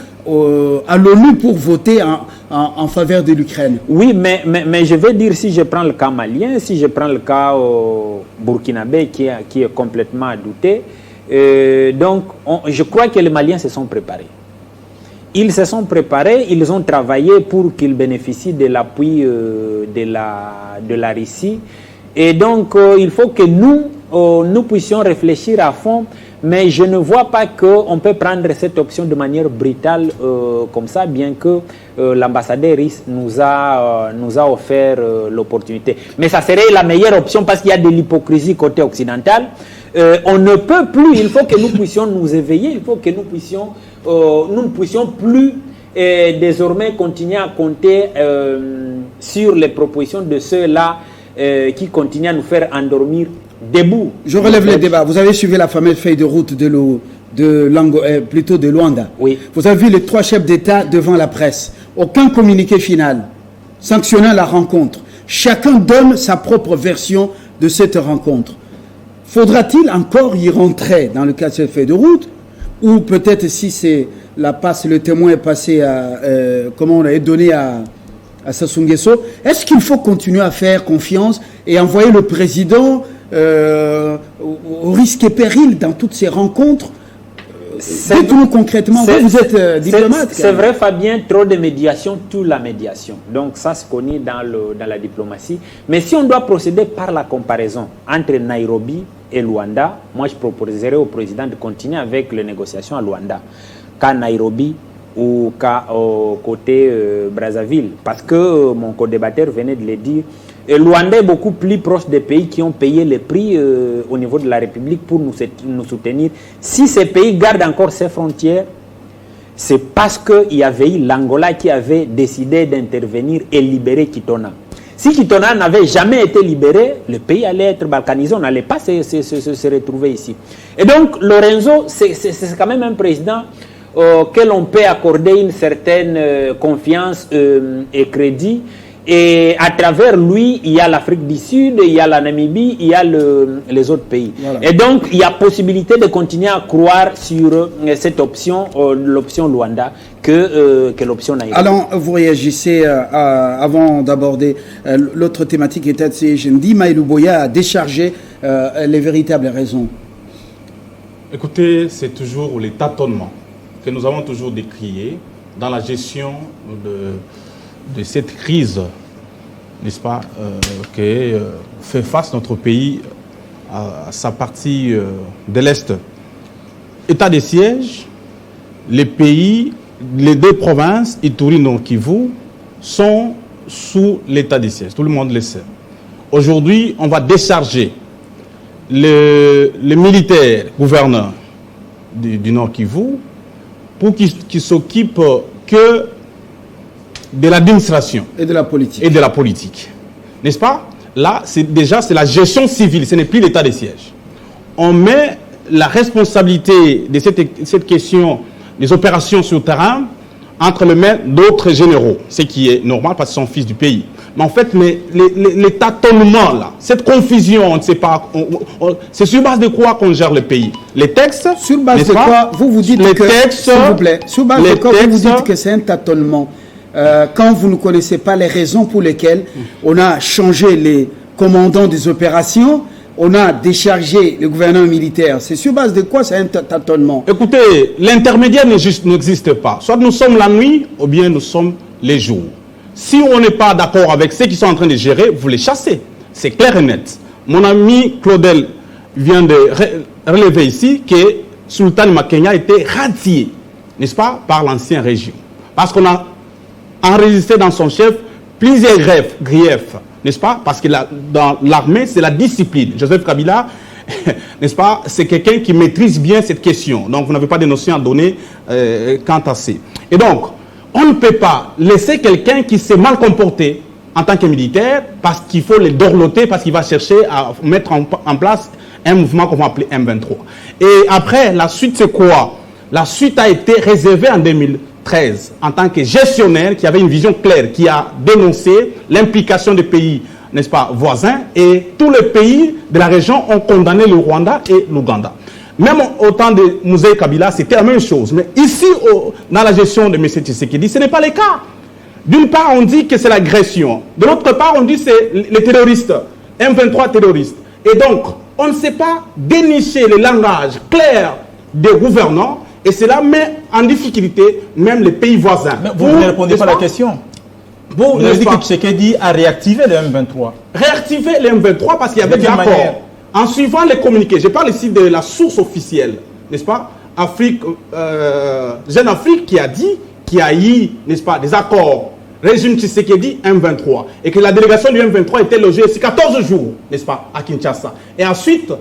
à l'ONU pour voter en faveur de l'Ukraine? Oui, mais je vais dire, si je prends le cas malien, si je prends le cas burkinabé qui est complètement à douter, donc je crois que les Maliens se sont préparés. Ils se sont préparés, ils ont travaillé pour qu'ils bénéficient de l'appui de la Russie. Et donc, il faut que nous puissions réfléchir à fond, mais je ne vois pas qu'on peut prendre cette option de manière brutale comme ça, bien que l'ambassadeur russe nous a offert l'opportunité. Mais ça serait la meilleure option parce qu'il y a de l'hypocrisie côté occidental. On ne peut plus, il faut que nous puissions nous éveiller, il faut que nous ne puissions plus désormais continuer à compter sur les propositions de ceux-là qui continuent à nous faire endormir debout. Je relève le débat. Vous avez suivi la fameuse feuille de route de Luanda. Oui. Vous avez vu les 3 chefs d'État devant la presse. Aucun communiqué final sanctionnant la rencontre. Chacun donne sa propre version de cette rencontre. Faudra-t-il encore y rentrer dans le cas de cette feuille de route, ou peut-être si c'est la passe, le témoin est passé à, comment on l'a donné à Sassou Nguesso, est-ce qu'il faut continuer à faire confiance et envoyer le président au risque et péril dans toutes ces rencontres? Dites-nous concrètement, vous êtes diplomate. C'est vrai, Fabien, trop de médiation, tout la médiation. Donc ça se connaît dans la diplomatie. Mais si on doit procéder par la comparaison entre Nairobi et Luanda, moi je proposerais au président de continuer avec les négociations à Luanda qu'à Nairobi ou qu'à côté Brazzaville. Parce que mon co-débatteur venait de le dire, Luanda est beaucoup plus proche des pays qui ont payé les prix au niveau de la République pour nous soutenir. Si ces pays gardent encore ses frontières, c'est parce qu'il y avait eu l'Angola qui avait décidé d'intervenir et libérer Kitona. Si Kitona n'avait jamais été libéré, le pays allait être balkanisé, on n'allait pas se retrouver ici. Et donc, Lorenzo, c'est quand même un président auquel on peut accorder une certaine confiance et crédit. Et à travers lui, il y a l'Afrique du Sud, il y a la Namibie, il y a les autres pays. Voilà. Et donc, il y a possibilité de continuer à croire sur cette option, l'option Luanda, que l'option Nairobi. Alors, vous réagissez avant d'aborder l'autre thématique qui était, je me dis, Maïlou Boya a déchargé les véritables raisons. Écoutez, c'est toujours les tâtonnements que nous avons toujours décriés dans la gestion de cette crise, n'est-ce pas, que fait face notre pays à sa partie de l'Est. État de siège, les pays, les 2 provinces, Ituri et Nord Kivu, sont sous l'état de siège. Tout le monde le sait. Aujourd'hui, on va décharger les militaires gouverneurs du Nord Kivu pour qu'ils s'occupent que de l'administration et de la politique. N'est-ce pas? là, c'est la gestion civile, ce n'est plus l'état de siège. On met la responsabilité de cette question des opérations sur le terrain entre les mains d'autres généraux, ce qui est normal parce qu'ils sont fils du pays. Mais en fait, les tâtonnements, là, cette confusion, on ne sait pas, c'est sur base de quoi qu'on gère le pays? Les textes? Sur base de quoi vous dites les que, textes, s'il vous plaît, sur base de quoi vous dites que c'est un tâtonnement quand vous ne connaissez pas les raisons pour lesquelles on a changé les commandants des opérations, on a déchargé le gouvernement militaire. C'est sur base de quoi c'est un tâtonnement? Écoutez, l'intermédiaire n'existe pas. Soit nous sommes la nuit, ou bien nous sommes les jours. Si on n'est pas d'accord avec ceux qui sont en train de gérer, vous les chassez. C'est clair et net. Mon ami Claudel vient de relever ici que Sultan Makenya a été radié, n'est-ce pas, par l'ancien régime. Parce qu'on a enregistré dans son chef plusieurs griefs, n'est-ce pas? Parce que dans l'armée, c'est la discipline. Joseph Kabila, n'est-ce pas, c'est quelqu'un qui maîtrise bien cette question. Donc, vous n'avez pas de notions à donner quant à ça. Et donc, on ne peut pas laisser quelqu'un qui s'est mal comporté en tant que militaire parce qu'il faut le dorloter, parce qu'il va chercher à mettre en place un mouvement qu'on va appeler M23. Et après, la suite, c'est quoi? La suite a été réservée en 2013 en tant que gestionnaire qui avait une vision claire, qui a dénoncé l'implication des pays, n'est-ce pas, voisins, et tous les pays de la région ont condamné le Rwanda et l'Ouganda. Même au temps de Mouzé Kabila, c'était la même chose. Mais ici, dans la gestion de M. Tshisekedi, ce n'est pas le cas. D'une part, on dit que c'est l'agression. De l'autre part, on dit que c'est les terroristes, M23 terroristes. Et donc, on ne sait pas dénicher le langage clair des gouvernants, et cela met en difficulté même les pays voisins. Mais vous ne répondez pas à la question. Vous avez dit que Tshisekedi a réactivé le M23. Réactiver le M23 parce qu'il y avait des accords. En suivant les communiqués, je parle ici de la source officielle, n'est-ce pas? Jeune Afrique qui a dit qu'il y a eu, n'est-ce pas, des accords régime Tshisekedi M23 et que la délégation du M23 était logée ici 14 jours, n'est-ce pas, à Kinshasa. Et ensuite,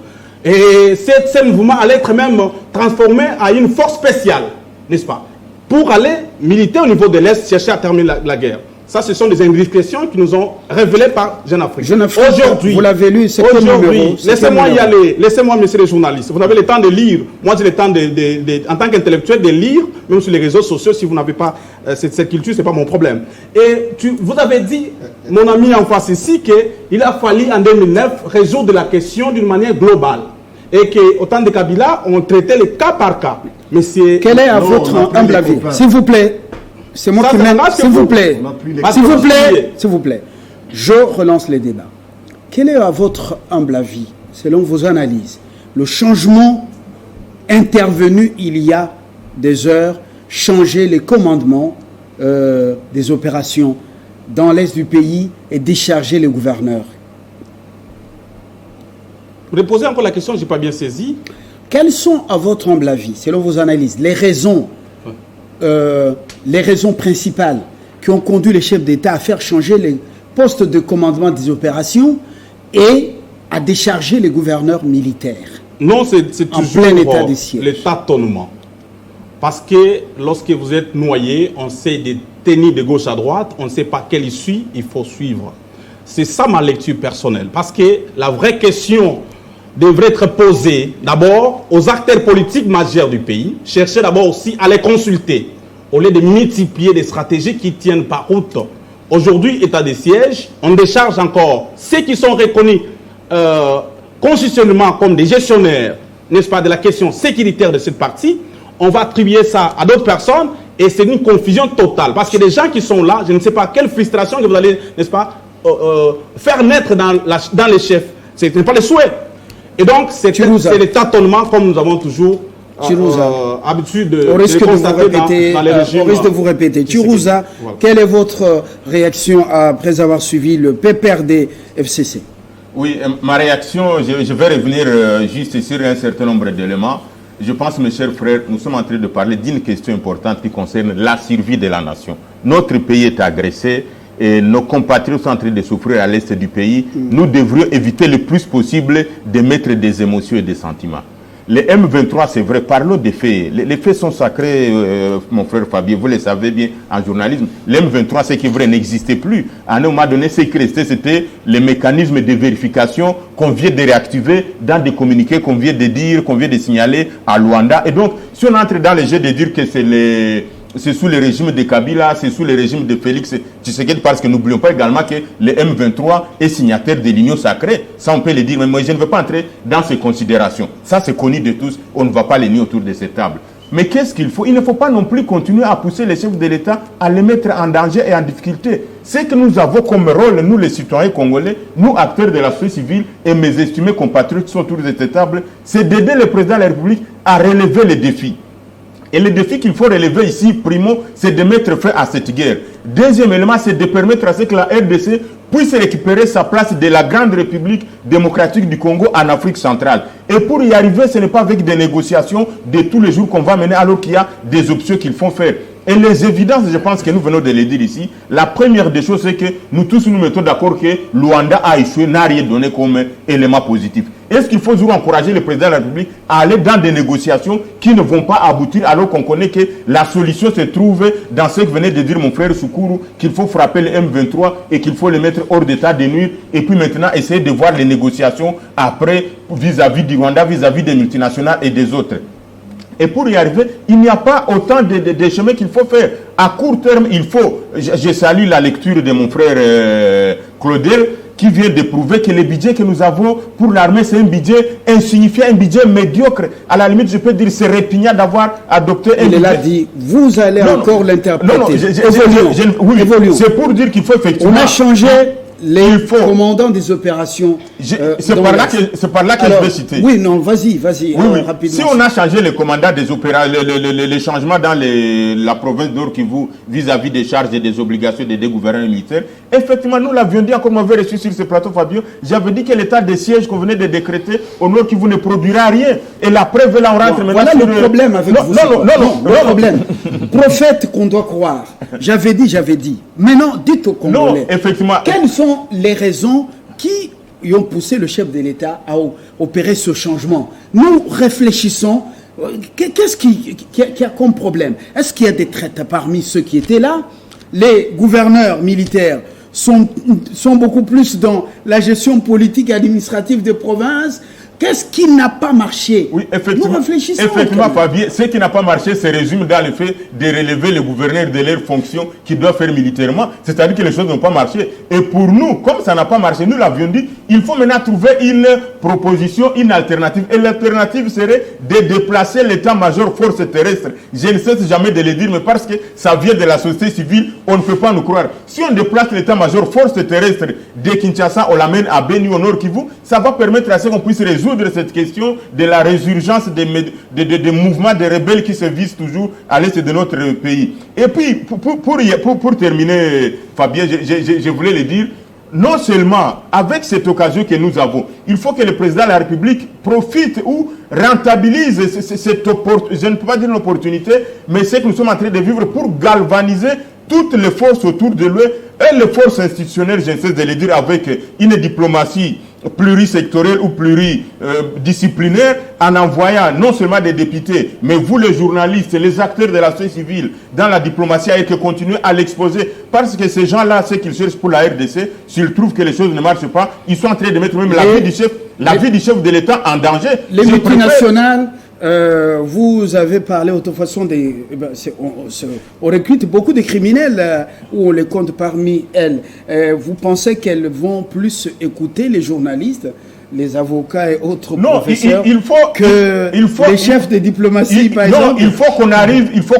ce mouvement allait être même transformé en une force spéciale, n'est-ce pas, pour aller militer au niveau de l'Est, chercher à terminer la guerre. Ça, ce sont des indiscrétions qui nous ont révélées par Jeune Afrique. Aujourd'hui, vous l'avez lu, c'est quel numéro? Laissez-moi y aller. Laissez-moi, messieurs les journalistes. Vous avez le temps de lire. Moi, j'ai le temps, en tant qu'intellectuel, de lire, même sur les réseaux sociaux. Si vous n'avez pas cette culture, ce n'est pas mon problème. Et vous avez dit, mon ami en face ici, qu'il a fallu, en 2009, résoudre la question d'une manière globale. Et qu'au temps de Kabila, on traitait le cas par cas. Mais quel est, à votre humble avis, s'il vous plaît? C'est moi qui mène. S'il vous plaît. S'il vous plaît. Je relance les débats. Quel est, à votre humble avis, selon vos analyses, le changement intervenu il y a des heures, changer les commandements des opérations dans l'est du pays et décharger les gouverneurs? Vous reposez encore la question, je n'ai pas bien saisi. Quelles sont, à votre humble avis, selon vos analyses, les raisons principales qui ont conduit les chefs d'État à faire changer les postes de commandement des opérations et à décharger les gouverneurs militaires? Non, c'est toujours plein état de siège. Le tâtonnement. Parce que lorsque vous êtes noyé, on sait des tenir de gauche à droite, on ne sait pas quelle issue il faut suivre. C'est ça ma lecture personnelle. Parce que la vraie question devrait être posée d'abord aux acteurs politiques majeurs du pays, chercher d'abord aussi à les consulter, au lieu de multiplier des stratégies qui tiennent pas route. Aujourd'hui, état de siège, on décharge encore ceux qui sont reconnus constitutionnellement comme des gestionnaires, n'est-ce pas, de la question sécuritaire de cette partie. On va attribuer ça à d'autres personnes et c'est une confusion totale. Parce que les gens qui sont là, je ne sais pas quelle frustration que vous allez, n'est-ce pas, faire naître dans les chefs. Ce n'est pas le souhait. Et donc, c'est le tâtonnement comme nous avons toujours habitude de constater dans les régimes. Au risque de vous répéter. Chirouza, voilà. Quelle est votre réaction après avoir suivi le PPRD FCC? Oui, ma réaction, je vais revenir juste sur un certain nombre d'éléments. Je pense, mes chers frères, nous sommes en train de parler d'une question importante qui concerne la survie de la nation. Notre pays est agressé et nos compatriotes sont en train de souffrir à l'est du pays. Nous devrions éviter le plus possible de mettre des émotions et des sentiments. Les M23, c'est vrai, parlons des faits. Les faits sont sacrés, mon frère Fabien, vous le savez bien en journalisme. Les M23, c'est qui est vrai, n'existait plus. À un moment donné, ce qui restait, c'était les mécanismes de vérification qu'on vient de réactiver dans des communiqués qu'on vient de dire, qu'on vient de signaler à Luanda. Et donc, si on entre dans le jeu de dire que c'est sous le régime de Kabila, c'est sous le régime de Félix Tshisekedi, parce que n'oublions pas également que le M23 est signataire de l'Union sacrée. Ça, on peut le dire, mais moi, je ne veux pas entrer dans ces considérations. Ça, c'est connu de tous. On ne va pas les nier autour de cette table. Mais qu'est-ce qu'il faut? Il ne faut pas non plus continuer à pousser les chefs de l'État à les mettre en danger et en difficulté. Ce que nous avons comme rôle, nous les citoyens congolais, nous acteurs de la société civile et mes estimés compatriotes qui sont autour de cette table, c'est d'aider le président de la République à relever les défis. Et le défi qu'il faut relever ici, primo, c'est de mettre fin à cette guerre. Deuxième élément, c'est de permettre à ce que la RDC puisse récupérer sa place de la grande République démocratique du Congo en Afrique centrale. Et pour y arriver, ce n'est pas avec des négociations de tous les jours qu'on va mener, alors qu'il y a des options qu'il faut faire. Et les évidences, je pense que nous venons de les dire ici. La première des choses, c'est que nous tous nous mettons d'accord que Luanda a échoué, n'a rien donné comme élément positif. Est-ce qu'il faut toujours encourager le président de la République à aller dans des négociations qui ne vont pas aboutir, alors qu'on connaît que la solution se trouve dans ce que venait de dire mon frère Soukuru, qu'il faut frapper le M23 et qu'il faut les mettre hors d'état de nuire, et puis maintenant essayer de voir les négociations après vis-à-vis du Rwanda, vis-à-vis des multinationales et des autres. Et pour y arriver, il n'y a pas autant de chemins qu'il faut faire. À court terme, il faut... Je salue la lecture de mon frère Claudel, qui vient de prouver que le budget que nous avons pour l'armée, c'est un budget insignifiant, un budget médiocre. À la limite, je peux dire c'est répugnant d'avoir adopté un budget. Il l'a dit, vous allez encore l'interpréter. Non, oui, c'est pour dire qu'il faut effectivement... On a changé les commandants des opérations. C'est par là que je vais citer. Oui, non, vas-y, rapidement. Si on a changé les commandants des opérations, les changements dans la province d'Or Kivu vis-à-vis des charges et des obligations des deux gouverneurs militaires, effectivement, nous l'avions dit, comme on avait reçu sur ce plateau, Fabio, j'avais dit que l'état de siège qu'on venait de décréter au Nord Kivu ne produira rien. Et la preuve, là, on rentre maintenant voilà sur le problème avec vous. Non, le problème. Prophète qu'on doit croire. J'avais dit. Maintenant, dites aux Congolais. Non, effectivement. Quelles sont les raisons qui ont poussé le chef de l'État à opérer ce changement? Nous réfléchissons. Qu'est-ce qui a comme problème? Est-ce qu'il y a des traites parmi ceux qui étaient là? Les gouverneurs militaires sont beaucoup plus dans la gestion politique et administrative des provinces. Qu'est-ce qui n'a pas marché? Oui, effectivement. Nous réfléchissons. Effectivement, Fabien, ce qui n'a pas marché se résume dans le fait de relever les gouverneurs de leurs fonctions qu'ils doivent faire militairement. C'est-à-dire que les choses n'ont pas marché. Et pour nous, comme ça n'a pas marché, nous l'avions dit, il faut maintenant trouver une proposition, une alternative. Et l'alternative serait de déplacer l'état-major force terrestre. Je ne cesse jamais de le dire, mais parce que ça vient de la société civile, on ne peut pas nous croire. Si on déplace l'état-major force terrestre de Kinshasa, on l'amène à Beni, au Nord Kivu, ça va permettre à ce qu'on puisse résoudre cette question de la résurgence des mouvements de rebelles qui se visent toujours à l'est de notre pays. Et puis, pour terminer, Fabien, je voulais le dire, non seulement avec cette occasion que nous avons, il faut que le président de la République profite ou rentabilise cette opportunité, je ne peux pas dire une opportunité, mais c'est que nous sommes en train de vivre pour galvaniser toutes les forces autour de lui et les forces institutionnelles, je ne sais de le dire, avec une diplomatie plurisectorielle ou pluridisciplinaire, en envoyant non seulement des députés, mais vous les journalistes, les acteurs de la société civile, dans la diplomatie, et que continuer à l'exposer. Parce que ces gens-là, ce qu'ils cherchent pour la RDC, s'ils trouvent que les choses ne marchent pas, ils sont en train de mettre même la vie du chef de l'État en danger. Les multinationales, vous avez parlé autrefois des... on recrute beaucoup de criminels où on les compte parmi elles. Vous pensez qu'elles vont plus écouter les journalistes, les avocats et autres professeurs les chefs de diplomatie, par exemple? Non, il faut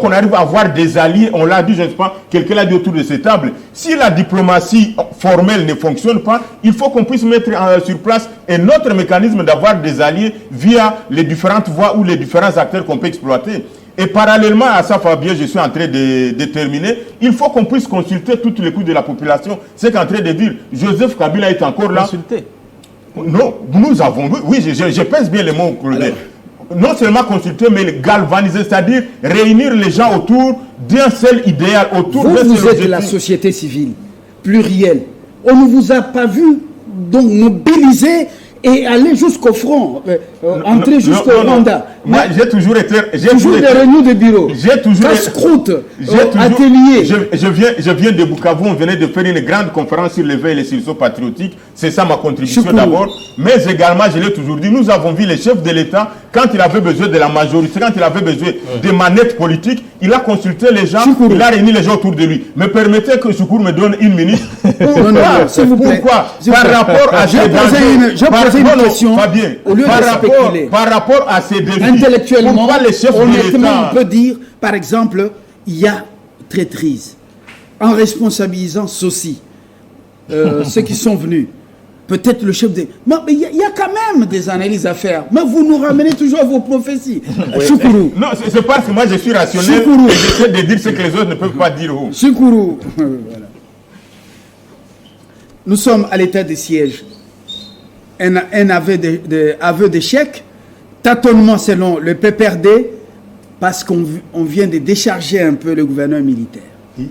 qu'on arrive à avoir des alliés. On l'a dit, je ne sais pas, quelqu'un l'a dit autour de cette table. Si la diplomatie formelle ne fonctionne pas, il faut qu'on puisse mettre sur place un autre mécanisme d'avoir des alliés via les différentes voies ou les différents acteurs qu'on peut exploiter. Et parallèlement à ça, Fabien, je suis en train de terminer, il faut qu'on puisse consulter toutes les couches de la population. C'est qu'en train de dire, Joseph Kabila est encore là. Consulter. Non, nous avons... Oui, je pèse bien les mots, Claude. Non seulement consulter, mais galvaniser, c'est-à-dire réunir les gens autour d'un seul idéal, autour d'un seul objectif. Vous êtes de la société civile, plurielle. On ne vous a pas vu donc mobiliser et aller jusqu'au front, entrer jusqu'au Rwanda. Moi, j'ai toujours été... Toujours des réunions de bureau. J'ai toujours... Casse-croûte, atelier. Je viens de Bukavu, on venait de faire une grande conférence sur l'éveil et les sursaut patriotiques. C'est ça ma contribution d'abord. Mais également, je l'ai toujours dit, nous avons vu les chefs de l'État, quand il avait besoin de la majorité, quand il avait besoin des manettes politiques, il a consulté les gens, il a réuni les gens autour de lui. Mais permettez que Choukourou me donne une minute. Pourquoi par rapport à ces par rapport à ces défis, intellectuellement, les chefs honnêtement, on peut dire, par exemple, il y a traîtrise. En responsabilisant ceux-ci, ceux qui sont venus, peut-être le chef des... Mais il y a quand même des analyses à faire. Mais vous nous ramenez toujours à vos prophéties. Choukourou. Non, c'est parce que moi je suis rationnel et j'essaie de dire ce que les autres ne peuvent pas dire. Choukourou. Voilà. Nous sommes à l'état de siège. Un aveu d'échec, tâtonnement selon le PPRD, parce qu'on vient de décharger un peu le gouverneur militaire.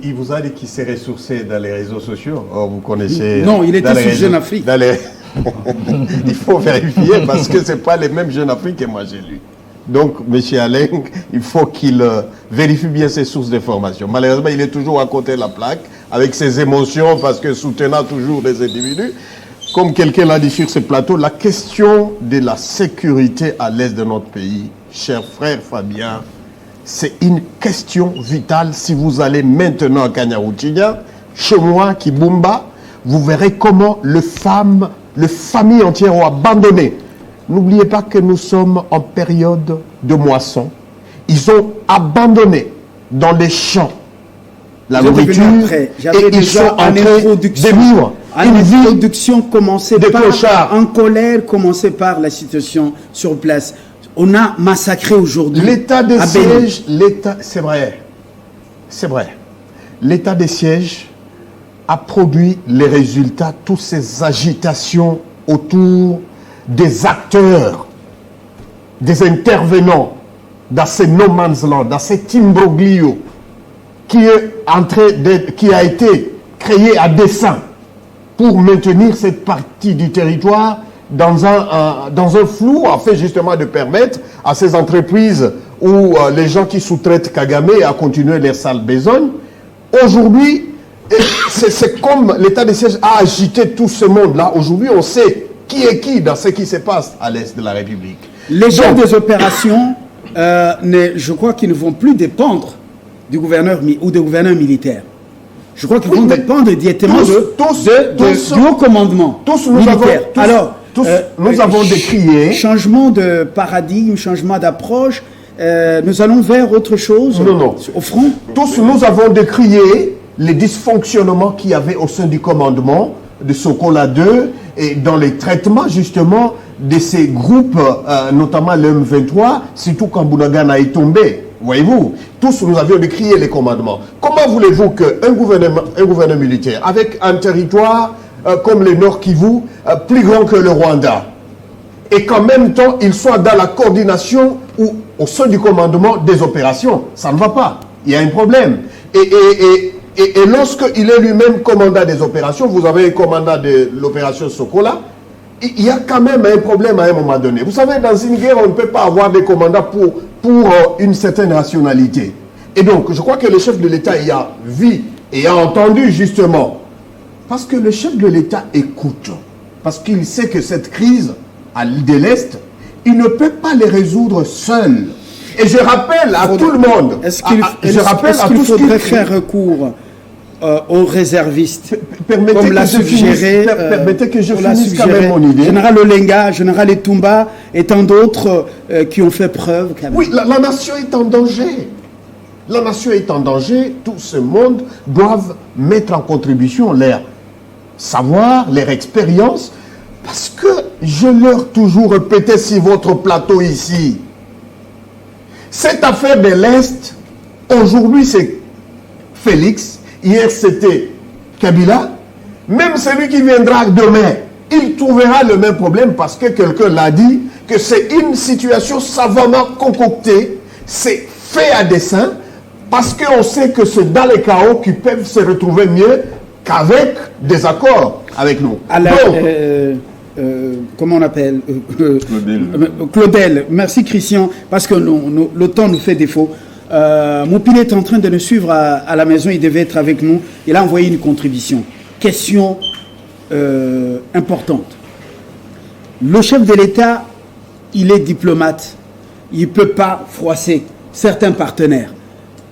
Il vous a dit qu'il s'est ressourcé dans les réseaux sociaux. Oh, vous connaissez... Non, il était sur Jeune Afrique. Il faut vérifier parce que ce n'est pas les mêmes Jeune Afrique que moi j'ai lu. Donc, M. Alain, il faut qu'il vérifie bien ses sources d'information. Malheureusement, il est toujours à côté de la plaque, avec ses émotions, parce que soutenant toujours les individus. Comme quelqu'un l'a dit sur ce plateau, la question de la sécurité à l'est de notre pays, cher frère Fabien, c'est une question vitale. Si vous allez maintenant à Kanyaruchinya, chez moi, Kibumba, vous verrez comment les familles entières ont abandonné. N'oubliez pas que nous sommes en période de moisson. Ils ont abandonné dans les champs la nourriture et ils sont en train de vivre une introduction commencée par en colère, commencée par la situation sur place. On a massacré aujourd'hui. L'état de siège, c'est vrai. C'est vrai. L'état de siège a produit les résultats, toutes ces agitations autour des acteurs, des intervenants dans ces no man's land, dans cet imbroglio qui a été créé à dessein pour maintenir cette partie du territoire dans un flou, afin justement de permettre à ces entreprises ou les gens qui sous-traitent Kagame à continuer leur sale besogne. Aujourd'hui, c'est comme l'état de siège a agité tout ce monde-là. Aujourd'hui, on sait qui est qui dans ce qui se passe à l'est de la République. Les gens des opérations, je crois qu'ils ne vont plus dépendre du gouverneur ou des gouverneurs militaires. Je crois qu'ils vont dépendre directement du haut commandement militaire. Nous avons décrié... Changement de paradigme, changement d'approche. Nous allons vers autre chose au front. Tous nous avons décrié les dysfonctionnements qu'il y avait au sein du commandement de Sokola 2 et dans les traitements justement de ces groupes, notamment le M23, surtout quand Bounagana est tombé. Voyez-vous, tous nous avions décrié les commandements. Comment voulez-vous qu'un gouvernement militaire, avec un territoire comme le Nord Kivu, plus grand que le Rwanda, et qu'en même temps, il soit dans la coordination ou au sein du commandement des opérations? Ça ne va pas. Il y a un problème. Et lorsqu'il est lui-même commandant des opérations, vous avez un commandant de l'opération Sokola, il y a quand même un problème à un moment donné. Vous savez, dans une guerre, on ne peut pas avoir des commandants pour une certaine rationalité. Et donc, je crois que le chef de l'État y a vu et a entendu justement. Parce que le chef de l'État écoute. Parce qu'il sait que cette crise de l'Est, il ne peut pas les résoudre seul. Et je rappelle à tout le monde... Est-ce qu'il faudrait faire recours aux réservistes, comme l'a suggéré, permettez que je finisse quand même mon idée. Général Olenga, Général Etumba et tant d'autres qui ont fait preuve. Oui, la nation est en danger. La nation est en danger. Tout ce monde doit mettre en contribution leur savoir, leur expérience, parce que je leur toujours répété sur votre plateau ici, cette affaire de l'Est, aujourd'hui c'est Félix, hier c'était Kabila, même celui qui viendra demain, il trouvera le même problème parce que quelqu'un l'a dit, que c'est une situation savamment concoctée, c'est fait à dessein, parce qu'on sait que c'est dans les chaos qui peuvent se retrouver mieux qu'avec des accords avec nous. Alors, comment on appelle Claudel. Merci Christian, parce que le temps nous fait défaut. Moupile est en train de nous suivre à la maison, il devait être avec nous. Il a envoyé une contribution. Question importante. Le chef de l'État, il est diplomate. Il ne peut pas froisser certains partenaires.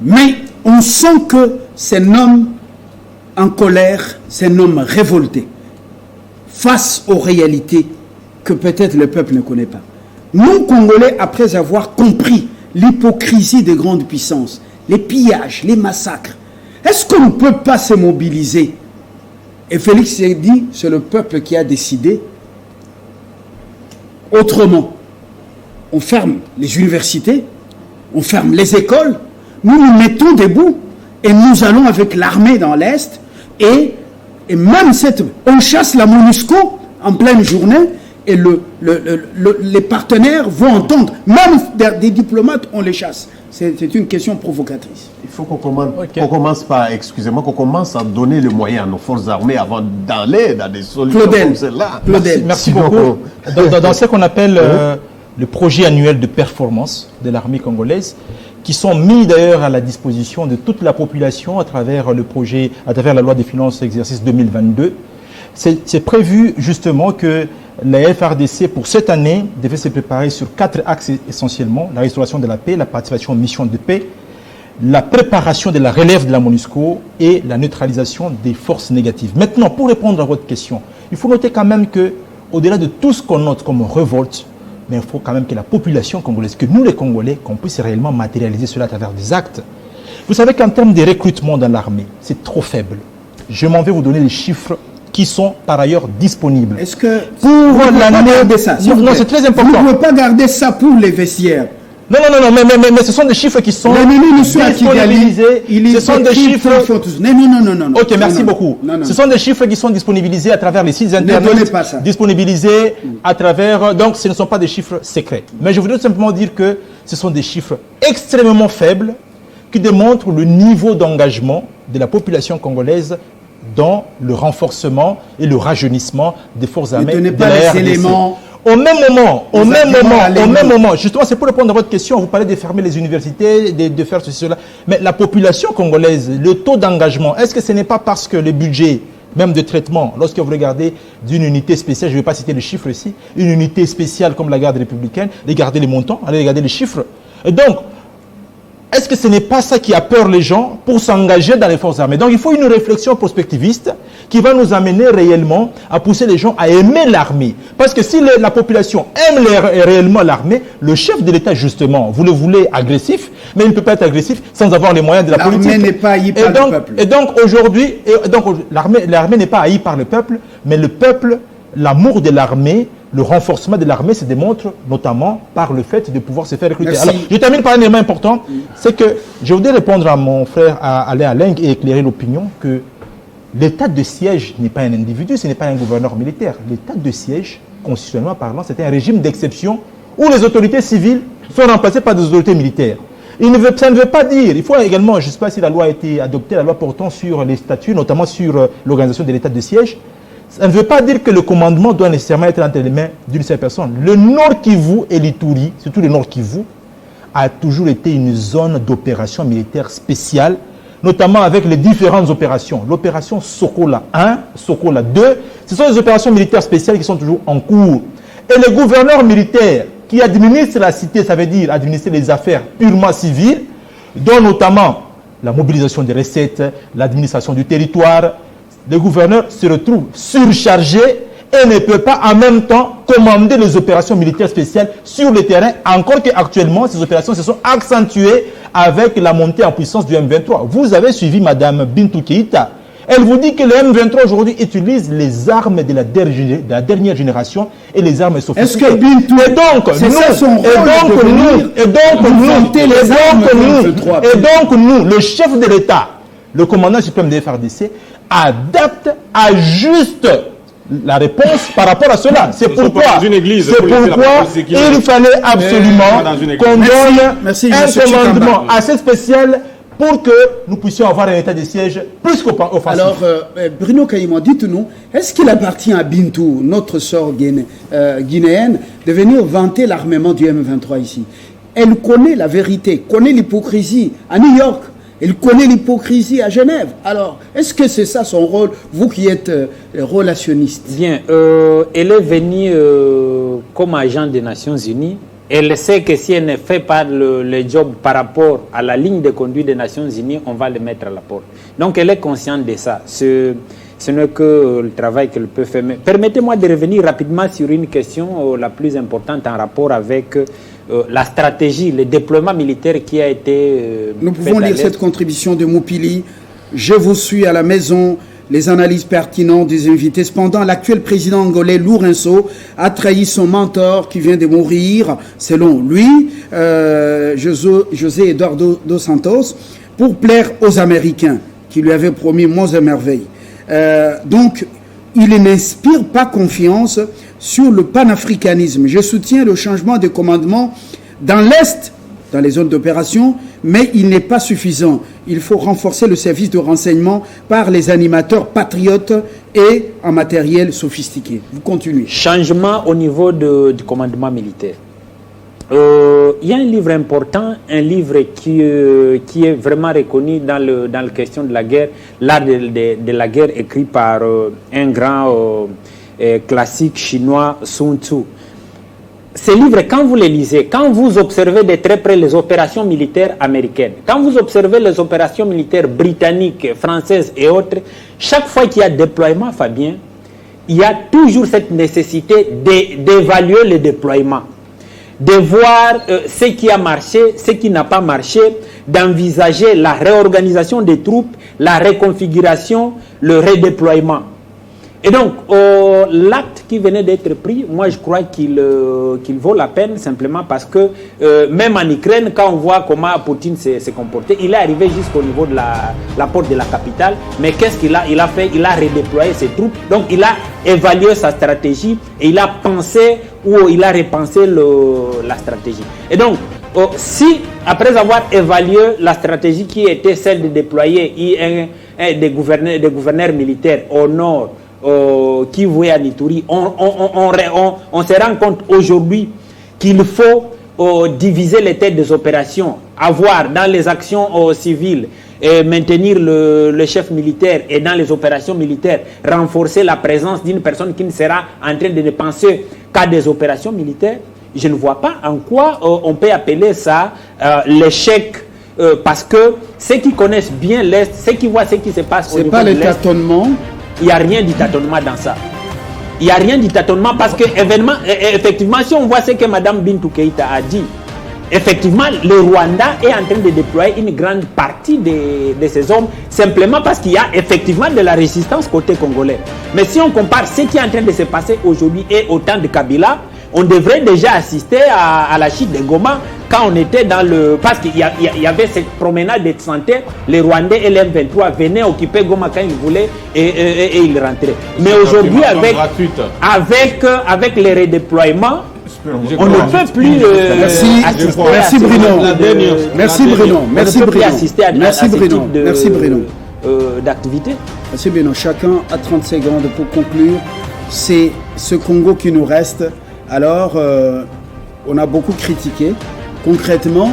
Mais on sent que c'est un homme en colère, c'est un homme révolté face aux réalités que peut-être le peuple ne connaît pas. Nous, Congolais, après avoir compris l'hypocrisie des grandes puissances, les pillages, les massacres, est-ce qu'on ne peut pas se mobiliser? Et Félix s'est dit, c'est le peuple qui a décidé. Autrement, on ferme les universités, on ferme les écoles, nous nous mettons debout et nous allons avec l'armée dans l'Est et même on chasse la MONUSCO en pleine journée et les partenaires vont entendre, même des diplomates, on les chasse. C'est une question provocatrice. Il faut qu'on commence par, excusez-moi, qu'on commence à donner les moyens à nos forces armées avant d'aller dans des solutions comme celle-là. Merci beaucoup. Dans ce qu'on appelle le projet annuel de performance de l'armée congolaise, qui sont mis d'ailleurs à la disposition de toute la population à travers le projet, à travers la loi des finances exercice 2022. C'est prévu justement que la FRDC pour cette année devait se préparer sur 4 axes essentiellement: la restauration de la paix, la participation aux missions de paix, la préparation de la relève de la MONUSCO et la neutralisation des forces négatives. Maintenant, pour répondre à votre question, il faut noter quand même que, au-delà de tout ce qu'on note comme révolte, mais il faut quand même que la population congolaise, que nous les Congolais, qu'on puisse réellement matérialiser cela à travers des actes. Vous savez qu'en termes de recrutement dans l'armée, c'est trop faible. Je m'en vais vous donner les chiffres qui sont par ailleurs disponibles. Est-ce que pour l'année de ça, non, c'est très important. Vous ne pouvez pas garder ça pour les vestiaires. Non, mais ce sont des chiffres qui sont disponibilisés. Ce sont des chiffres. Non. Ok, merci beaucoup. Ce sont des chiffres qui sont disponibilisés à travers les sites internet. Disponibilisés à travers. Donc, ce ne sont pas des chiffres secrets. Mais je voudrais simplement dire que ce sont des chiffres extrêmement faibles qui démontrent le niveau d'engagement de la population congolaise dans le renforcement et le rajeunissement des forces armées de la RDC. Au même moment, justement, c'est pour répondre à votre question, vous parlez de fermer les universités, de faire ceci, cela. Mais la population congolaise, le taux d'engagement, est-ce que ce n'est pas parce que le budget, même de traitement, lorsque vous regardez d'une unité spéciale, je ne vais pas citer les chiffres ici, une unité spéciale comme la garde républicaine, regardez les montants, allez regarder les chiffres. Et donc, est-ce que ce n'est pas ça qui a peur les gens pour s'engager dans les forces armées? Donc il faut une réflexion prospectiviste qui va nous amener réellement à pousser les gens à aimer l'armée. Parce que si la population aime réellement l'armée, le chef de l'État justement, vous le voulez agressif, mais il ne peut pas être agressif sans avoir les moyens de la politique. L'armée n'est pas haïe par le peuple. Et donc aujourd'hui, l'armée n'est pas haïe par le peuple, mais le peuple, l'amour de l'armée, le renforcement de l'armée se démontre notamment par le fait de pouvoir se faire recruter. Merci. Alors, je termine par un élément important, c'est que je voudrais répondre à mon frère Alain Aling et éclairer l'opinion que l'état de siège n'est pas un individu, ce n'est pas un gouverneur militaire. L'état de siège, constitutionnellement parlant, c'est un régime d'exception où les autorités civiles sont remplacées par des autorités militaires. Ça ne veut pas dire, il faut également, je ne sais pas si la loi a été adoptée, la loi portant sur les statuts, notamment sur l'organisation de l'état de siège. Ça ne veut pas dire que le commandement doit nécessairement être entre les mains d'une seule personne. Le Nord Kivu et l'Ituri, surtout le Nord Kivu, a toujours été une zone d'opération militaire spéciale, notamment avec les différentes opérations. L'opération Sokola 1, Sokola 2, ce sont des opérations militaires spéciales qui sont toujours en cours. Et le gouverneur militaire qui administre la cité, ça veut dire administrer les affaires purement civiles, dont notamment la mobilisation des recettes, l'administration du territoire, le gouverneur se retrouve surchargé et ne peut pas en même temps commander les opérations militaires spéciales sur le terrain, encore qu'actuellement, ces opérations se sont accentuées avec la montée en puissance du M23. Vous avez suivi Mme Bintou Keïta. Elle vous dit que le M23 aujourd'hui utilise les armes de la dernière génération et les armes sophistiquées. Est-ce que Bintou, c'est ça son rôle nous, le chef de l'État, le commandant suprême de FRDC, adapte, ajuste la réponse par rapport à cela. C'est pourquoi il fallait absolument qu'on donne un commandement assez spécial pour que nous puissions avoir un état de siège plus qu'offensif. Alors, Bruno Caïman, dites-nous, est-ce qu'il appartient à Bintou, notre sœur guinéenne, de venir vanter l'armement du M23 ici? Elle connaît la vérité, connaît l'hypocrisie à New York, elle connaît l'hypocrisie à Genève. Alors, est-ce que c'est ça son rôle, vous qui êtes relationniste? Bien, elle est venue comme agent des Nations Unies. Elle sait que si elle ne fait pas le job par rapport à la ligne de conduite des Nations Unies, on va le mettre à la porte. Donc elle est consciente de ça. Ce n'est que le travail qu'elle peut faire. Mais permettez-moi de revenir rapidement sur une question la plus importante en rapport avec la stratégie, le déploiement militaire qui a été... Nous pouvons lire cette contribution de Moupili. Je vous suis à la maison. Les analyses pertinentes des invités. Cependant, l'actuel président angolais Lourenço a trahi son mentor qui vient de mourir, selon lui, José Eduardo dos Santos, pour plaire aux Américains, qui lui avaient promis monts et merveilles. Donc, il n'inspire pas confiance sur le panafricanisme. Je soutiens le changement de commandement dans l'Est, dans les zones d'opération, mais il n'est pas suffisant. Il faut renforcer le service de renseignement par les animateurs patriotes et en matériel sophistiqué. Vous continuez. Changement au niveau du commandement militaire. Il y a un livre important, un livre qui est vraiment reconnu dans la question de la guerre, l'art de la guerre, écrit par un grand classique chinois, Sun Tzu. Ces livres, quand vous les lisez, quand vous observez de très près les opérations militaires américaines, quand vous observez les opérations militaires britanniques, françaises et autres, chaque fois qu'il y a déploiement, Fabien, il y a toujours cette nécessité d'évaluer le déploiement, de voir ce qui a marché, ce qui n'a pas marché, d'envisager la réorganisation des troupes, la reconfiguration, le redéploiement. Et donc, l'acte qui venait d'être pris, moi je crois qu'il vaut la peine simplement parce que même en Ukraine, quand on voit comment Poutine s'est comporté, il est arrivé jusqu'au niveau de la porte de la capitale, mais qu'est-ce qu'il a fait? Il a redéployé ses troupes, donc il a évalué sa stratégie et il a pensé ou il a repensé la stratégie. Et donc, si après avoir évalué la stratégie qui était celle de déployer des gouverneurs militaires au nord, qui vouait à Nituri, on se rend compte aujourd'hui qu'il faut diviser les têtes des opérations, avoir dans les actions civiles et maintenir le chef militaire et dans les opérations militaires renforcer la présence d'une personne qui ne sera en train de ne penser qu'à des opérations militaires. Je ne vois pas en quoi on peut appeler ça l'échec. Parce que ceux qui connaissent bien l'Est, ceux qui voient ce qui se passe au niveau de l'Est, c'est pas le tâtonnement. Il n'y a rien de tâtonnement dans ça. Il n'y a rien de tâtonnement parce que, effectivement, si on voit ce que Mme Bintou Keïta a dit, effectivement, le Rwanda est en train de déployer une grande partie de ses hommes, simplement parce qu'il y a effectivement de la résistance côté congolais. Mais si on compare ce qui est en train de se passer aujourd'hui et au temps de Kabila, on devrait déjà assister à la chute de Goma quand on était dans le... Parce qu'il y avait cette promenade de santé, les Rwandais et les M23 venaient occuper Goma quand ils voulaient et ils rentraient. Mais aujourd'hui, avec les redéploiements, on ne peut plus Merci Bruno. Merci Bruno. Merci Bruno. Merci Bruno. Merci Bruno. D'activité. Merci Bruno. Chacun a 30 secondes pour conclure. C'est ce Congo qui nous reste. Alors, on a beaucoup critiqué. Concrètement,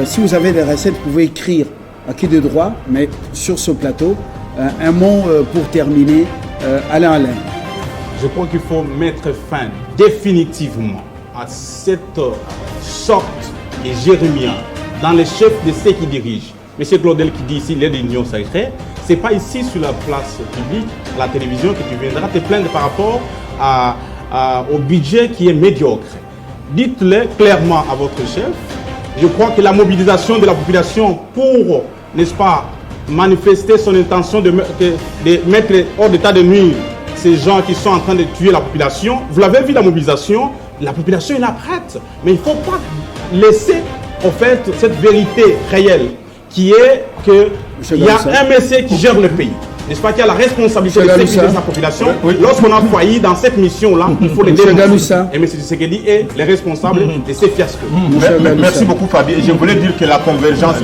si vous avez des recettes, vous pouvez écrire à qui de droit, mais sur ce plateau, un mot pour terminer. Alain. Je crois qu'il faut mettre fin définitivement à cette sorte hégérémie dans les chefs de ceux qui dirigent. M. Claudel qui dit ici, il est de l'Union sacrée. Ce n'est pas ici sur la place publique, à la télévision, que tu viendras te plaindre par rapport au budget qui est médiocre. Dites-le clairement à votre chef. Je crois que la mobilisation de la population pour, n'est-ce pas, manifester son intention de mettre hors d'état de nuire ces gens qui sont en train de tuer la population. Vous l'avez vu, la mobilisation est là prête. Mais il ne faut pas laisser, en fait, cette vérité réelle qui est qu'il y a un messie qui gère le pays. n'est-ce pas, qui a la responsabilité de Monsieur sécuriser Galoussa. sa population. Lorsqu'on a failli dans cette mission-là, il faut les Monsieur dénoncer. Galoussa. Et M. Tshisekedi est les responsables de ces fiascos. Merci beaucoup Fabien. Je voulais dire que la convergence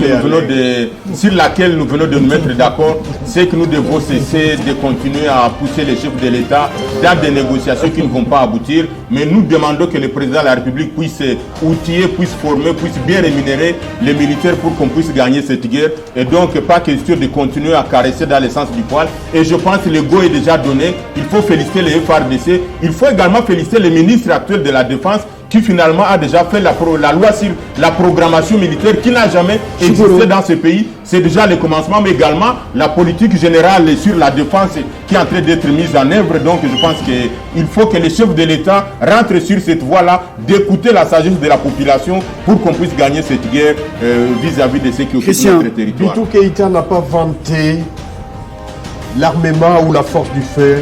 sur laquelle nous venons de nous mettre d'accord, c'est que nous devons cesser de continuer à pousser les chefs de l'État dans des négociations qui ne vont pas aboutir. Mais nous demandons que le président de la République puisse outiller, puisse former, puisse bien rémunérer les militaires pour qu'on puisse gagner cette guerre. Et donc, pas question de continuer à caresser dans le sens du poil. Et je pense que le go est déjà donné. Il faut féliciter les FARDC. Il faut également féliciter le ministre actuel de la Défense qui finalement a déjà fait la loi sur la programmation militaire qui n'a jamais existé dans ce pays. C'est déjà le commencement, mais également la politique générale sur la défense qui est en train d'être mise en œuvre. Donc je pense qu'il faut que les chefs de l'État rentrent sur cette voie-là, d'écouter la sagesse de la population pour qu'on puisse gagner cette guerre vis-à-vis de ceux qui occupent notre territoire. Bintou Keïta n'a pas vanté l'armement ou la force du feu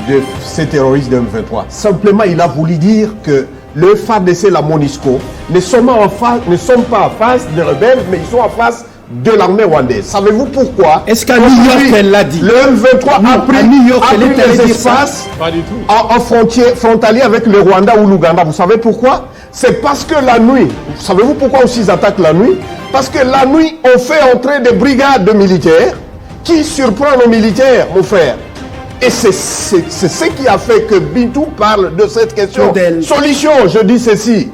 de ces terroristes de M23. Simplement, il a voulu dire que le FARDC et la MONUSCO ne sont pas en face des rebelles, mais ils sont en face de l'armée rwandaise. Savez-vous pourquoi? Est-ce qu'à New York, elle l'a dit? Le M23 a pris les espaces frontaliers avec le Rwanda ou l'Ouganda. Vous savez pourquoi? C'est parce que la nuit, savez-vous pourquoi aussi ils attaquent la nuit? Parce que la nuit, on fait entrer des brigades de militaires qui surprennent nos militaires, mon frère. Et c'est ce qui a fait que Bintou parle de cette question. Solution, je dis ceci.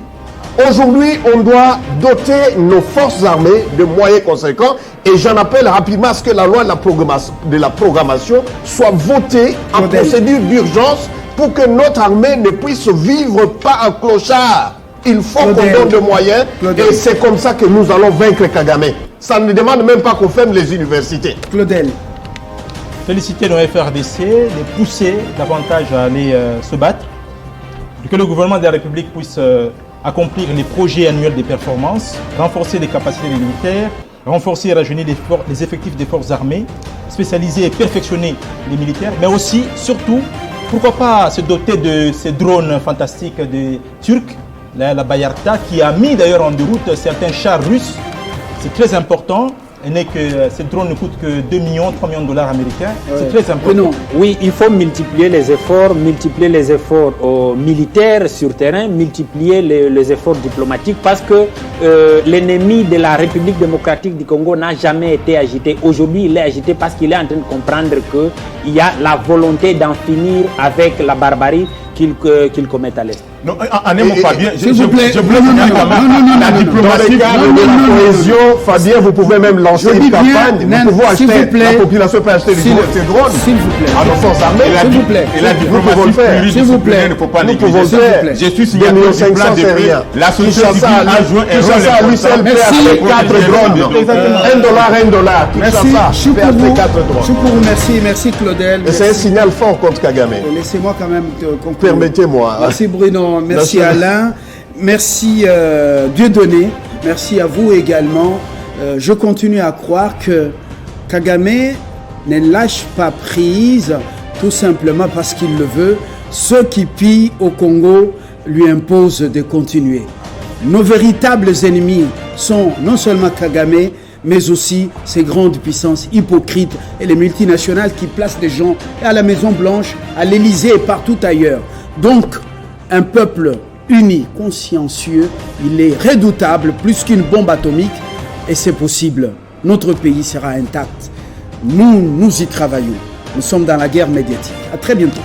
Aujourd'hui, on doit doter nos forces armées de moyens conséquents et j'en appelle rapidement à ce que la loi de la programmation soit votée en procédure d'urgence pour que notre armée ne puisse vivre pas en clochard. Il faut qu'on donne des moyens et c'est comme ça que nous allons vaincre Kagame. Ça ne demande même pas qu'on ferme les universités. Claudel. Féliciter le FRDC, les pousser davantage à aller se battre, pour que le gouvernement de la République puisse accomplir les projets annuels de performance, renforcer les capacités des militaires, renforcer et rajeunir les effectifs des forces armées, spécialiser et perfectionner les militaires, mais aussi, surtout, pourquoi pas se doter de ces drones fantastiques des Turcs, la Bayarta, qui a mis d'ailleurs en déroute certains chars russes. C'est très important. Et n'est que ces drones ne coûtent que 2 millions, 3 millions de dollars américains. C'est très important. Oui, il faut multiplier les efforts militaires sur terrain, multiplier les efforts diplomatiques parce que l'ennemi de la République démocratique du Congo n'a jamais été agité. Aujourd'hui, il est agité parce qu'il est en train de comprendre qu'il y a la volonté d'en finir avec la barbarie qu'il commet à l'Est. Non, en un mot, Fabien, s'il vous plaît, je voulais la diplomatie. Dans la cohésion, Fabien, vous pouvez même lancer une campagne. Vous pouvez acheter, la population peut acheter ces drones à nos forces armées. S'il vous plaît. Et la diplomatie pluridisciplinaire ne faut pas négliger. Je suis signataire du plan de paix. La société civile a joué un rôle important. lui seul peut acheter 4 drones. $1. Merci. Merci Claudel. C'est un signal fort contre Kagame. Laissez-moi quand même te conclure. Permettez-moi. Merci Bruno, merci Alain, merci Dieudonné, merci à vous également. Je continue à croire que Kagame ne lâche pas prise tout simplement parce qu'il le veut. Ceux qui pillent au Congo lui imposent de continuer. Nos véritables ennemis sont non seulement Kagame, mais aussi ces grandes puissances hypocrites et les multinationales qui placent des gens à la Maison Blanche, à l'Élysée et partout ailleurs. Donc, un peuple uni, consciencieux, il est redoutable plus qu'une bombe atomique et c'est possible. Notre pays sera intact. Nous y travaillons. Nous sommes dans la guerre médiatique. À très bientôt.